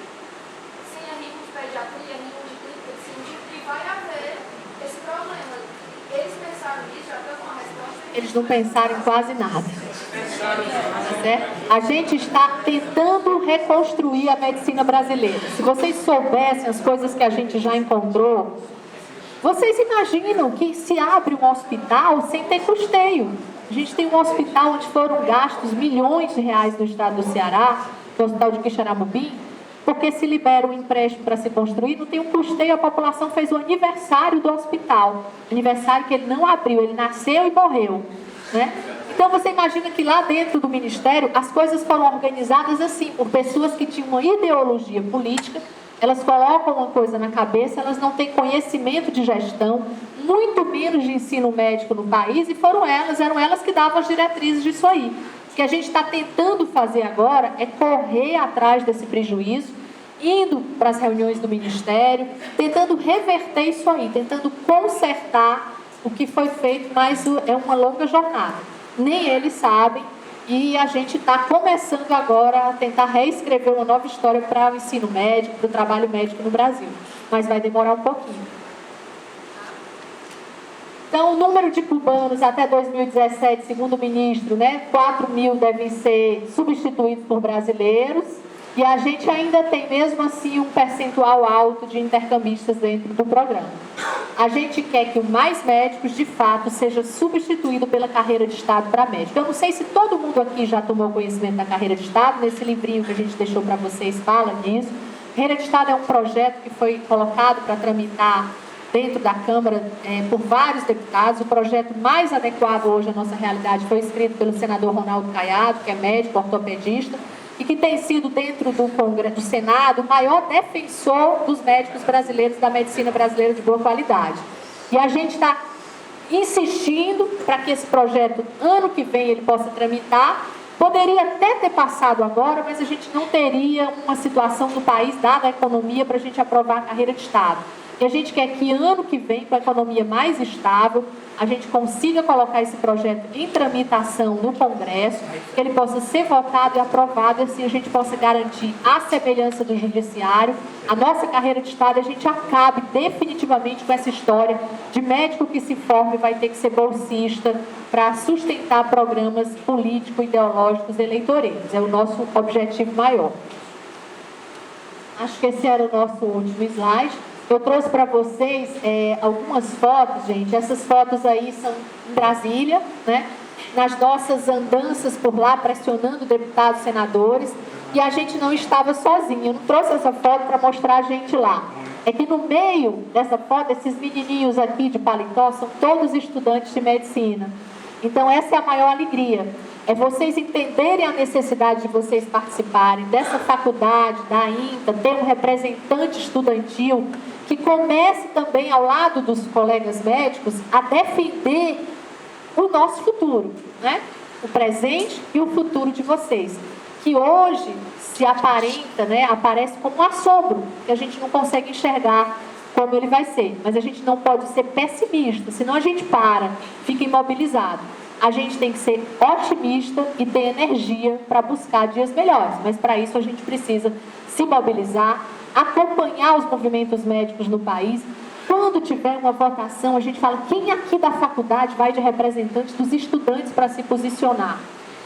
Sem a RIU de pediatria, RIU de clínica, de vai haver esse problema. Eles pensaram nisso, já estão com a resposta? Eles não pensaram em quase nada. Tá certo? A gente está tentando reconstruir a medicina brasileira. Se vocês soubessem as coisas que a gente já encontrou, vocês imaginam que se abre um hospital sem ter custeio. A gente tem um hospital onde foram gastos milhões de reais no estado do Ceará, no hospital de Quixeramobim, porque se libera um empréstimo para se construir, não tem um custeio, a população fez o aniversário do hospital. Aniversário que ele não abriu, ele nasceu e morreu, né? Então você imagina que lá dentro do Ministério as coisas foram organizadas assim, por pessoas que tinham uma ideologia política, elas colocam uma coisa na cabeça, elas não têm conhecimento de gestão, muito menos de ensino médico no país, e eram elas que davam as diretrizes disso aí. O que a gente está tentando fazer agora é correr atrás desse prejuízo, indo para as reuniões do Ministério, tentando reverter isso aí, tentando consertar o que foi feito, mas é uma longa jornada. Nem eles sabem, e a gente está começando agora a tentar reescrever uma nova história para o ensino médico, para o trabalho médico no Brasil, mas vai demorar um pouquinho. Então, o número de cubanos até 2017, segundo o ministro, 4 mil devem ser substituídos por brasileiros, e a gente ainda tem mesmo assim um percentual alto de intercambistas dentro do programa. A gente quer que o Mais Médicos, de fato, seja substituído pela carreira de Estado para médico. Eu não sei se todo mundo aqui já tomou conhecimento da carreira de Estado, nesse livrinho que a gente deixou para vocês fala disso. Carreira de Estado é um projeto que foi colocado para tramitar dentro da Câmara por vários deputados. O projeto mais adequado hoje à nossa realidade foi escrito pelo senador Ronaldo Caiado, que é médico, ortopedista, e que tem sido dentro do Senado o maior defensor dos médicos brasileiros, da medicina brasileira de boa qualidade. E a gente está insistindo para que esse projeto, ano que vem, ele possa tramitar. Poderia até ter passado agora, mas a gente não teria uma situação no país, dada a economia, para a gente aprovar a carreira de Estado. E a gente quer que ano que vem, com a economia mais estável, a gente consiga colocar esse projeto em tramitação no Congresso, que ele possa ser votado e aprovado, e assim a gente possa garantir a semelhança do Judiciário, a nossa carreira de Estado, e a gente acabe definitivamente com essa história de médico que se forma e vai ter que ser bolsista para sustentar programas político-ideológicos eleitoreiros. É o nosso objetivo maior. Acho que esse era o nosso último slide. Eu trouxe para vocês algumas fotos, gente. Essas fotos aí são em Brasília, nas nossas andanças por lá, pressionando deputados, senadores, e a gente não estava sozinho. Eu não trouxe essa foto para mostrar a gente lá. É que no meio dessa foto, esses menininhos aqui de paletó são todos estudantes de medicina. Então essa é a maior alegria. É vocês entenderem a necessidade de vocês participarem dessa faculdade, da INTA, ter um representante estudantil que comece também, ao lado dos colegas médicos, a defender o nosso futuro, o presente e o futuro de vocês. Que hoje se aparenta, aparece como um assombro, que a gente não consegue enxergar como ele vai ser. Mas a gente não pode ser pessimista, senão a gente fica imobilizado. A gente tem que ser otimista e ter energia para buscar dias melhores. Mas para isso a gente precisa se mobilizar, acompanhar os movimentos médicos no país. Quando tiver uma votação, a gente fala quem aqui da faculdade vai de representante dos estudantes para se posicionar.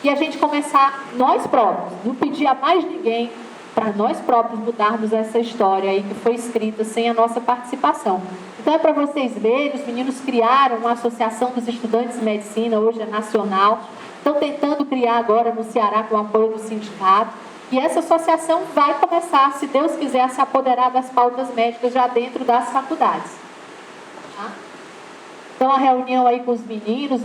E a gente começar nós próprios, não pedir a mais ninguém, para nós próprios mudarmos essa história aí que foi escrita sem a nossa participação. Então é para vocês verem, os meninos criaram uma associação dos estudantes de medicina, hoje é nacional, estão tentando criar agora no Ceará com o apoio do sindicato, e essa associação vai começar, se Deus quiser, a se apoderar das pautas médicas já dentro das faculdades. Tá? Então a reunião aí com os meninos,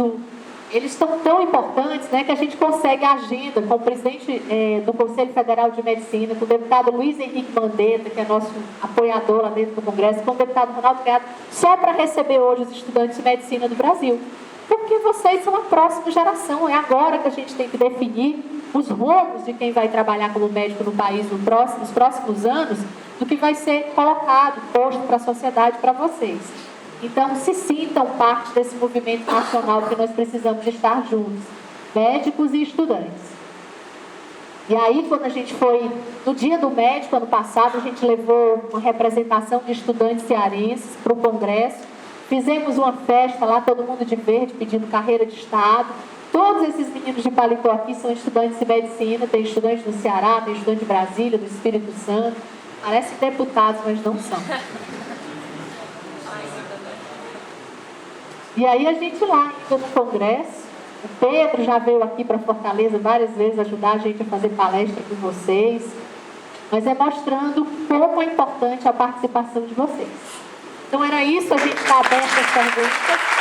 eles estão tão importantes, né, que a gente consegue a agenda com o presidente do Conselho Federal de Medicina, com o deputado Luiz Henrique Mandetta, que é nosso apoiador lá dentro do Congresso, com o deputado Ronaldo Caiado, só para receber hoje os estudantes de medicina do Brasil. Porque vocês são a próxima geração, é agora que a gente tem que definir os rumos de quem vai trabalhar como médico no país nos próximos anos, do que vai ser colocado, posto para a sociedade, para vocês. Então, se sintam parte desse movimento nacional que nós precisamos estar juntos, médicos e estudantes. E aí, quando a gente foi, no dia do médico, ano passado, a gente levou uma representação de estudantes cearenses para o Congresso, fizemos uma festa lá, todo mundo de verde, pedindo carreira de Estado. Todos esses meninos de paletó aqui são estudantes de medicina, tem estudante do Ceará, tem estudante de Brasília, do Espírito Santo, parecem deputados, mas não são. E aí a gente lá, indo no Congresso, o Pedro já veio aqui para Fortaleza várias vezes ajudar a gente a fazer palestra com vocês, mas é mostrando como é importante a participação de vocês. Então era isso, a gente está aberto às perguntas.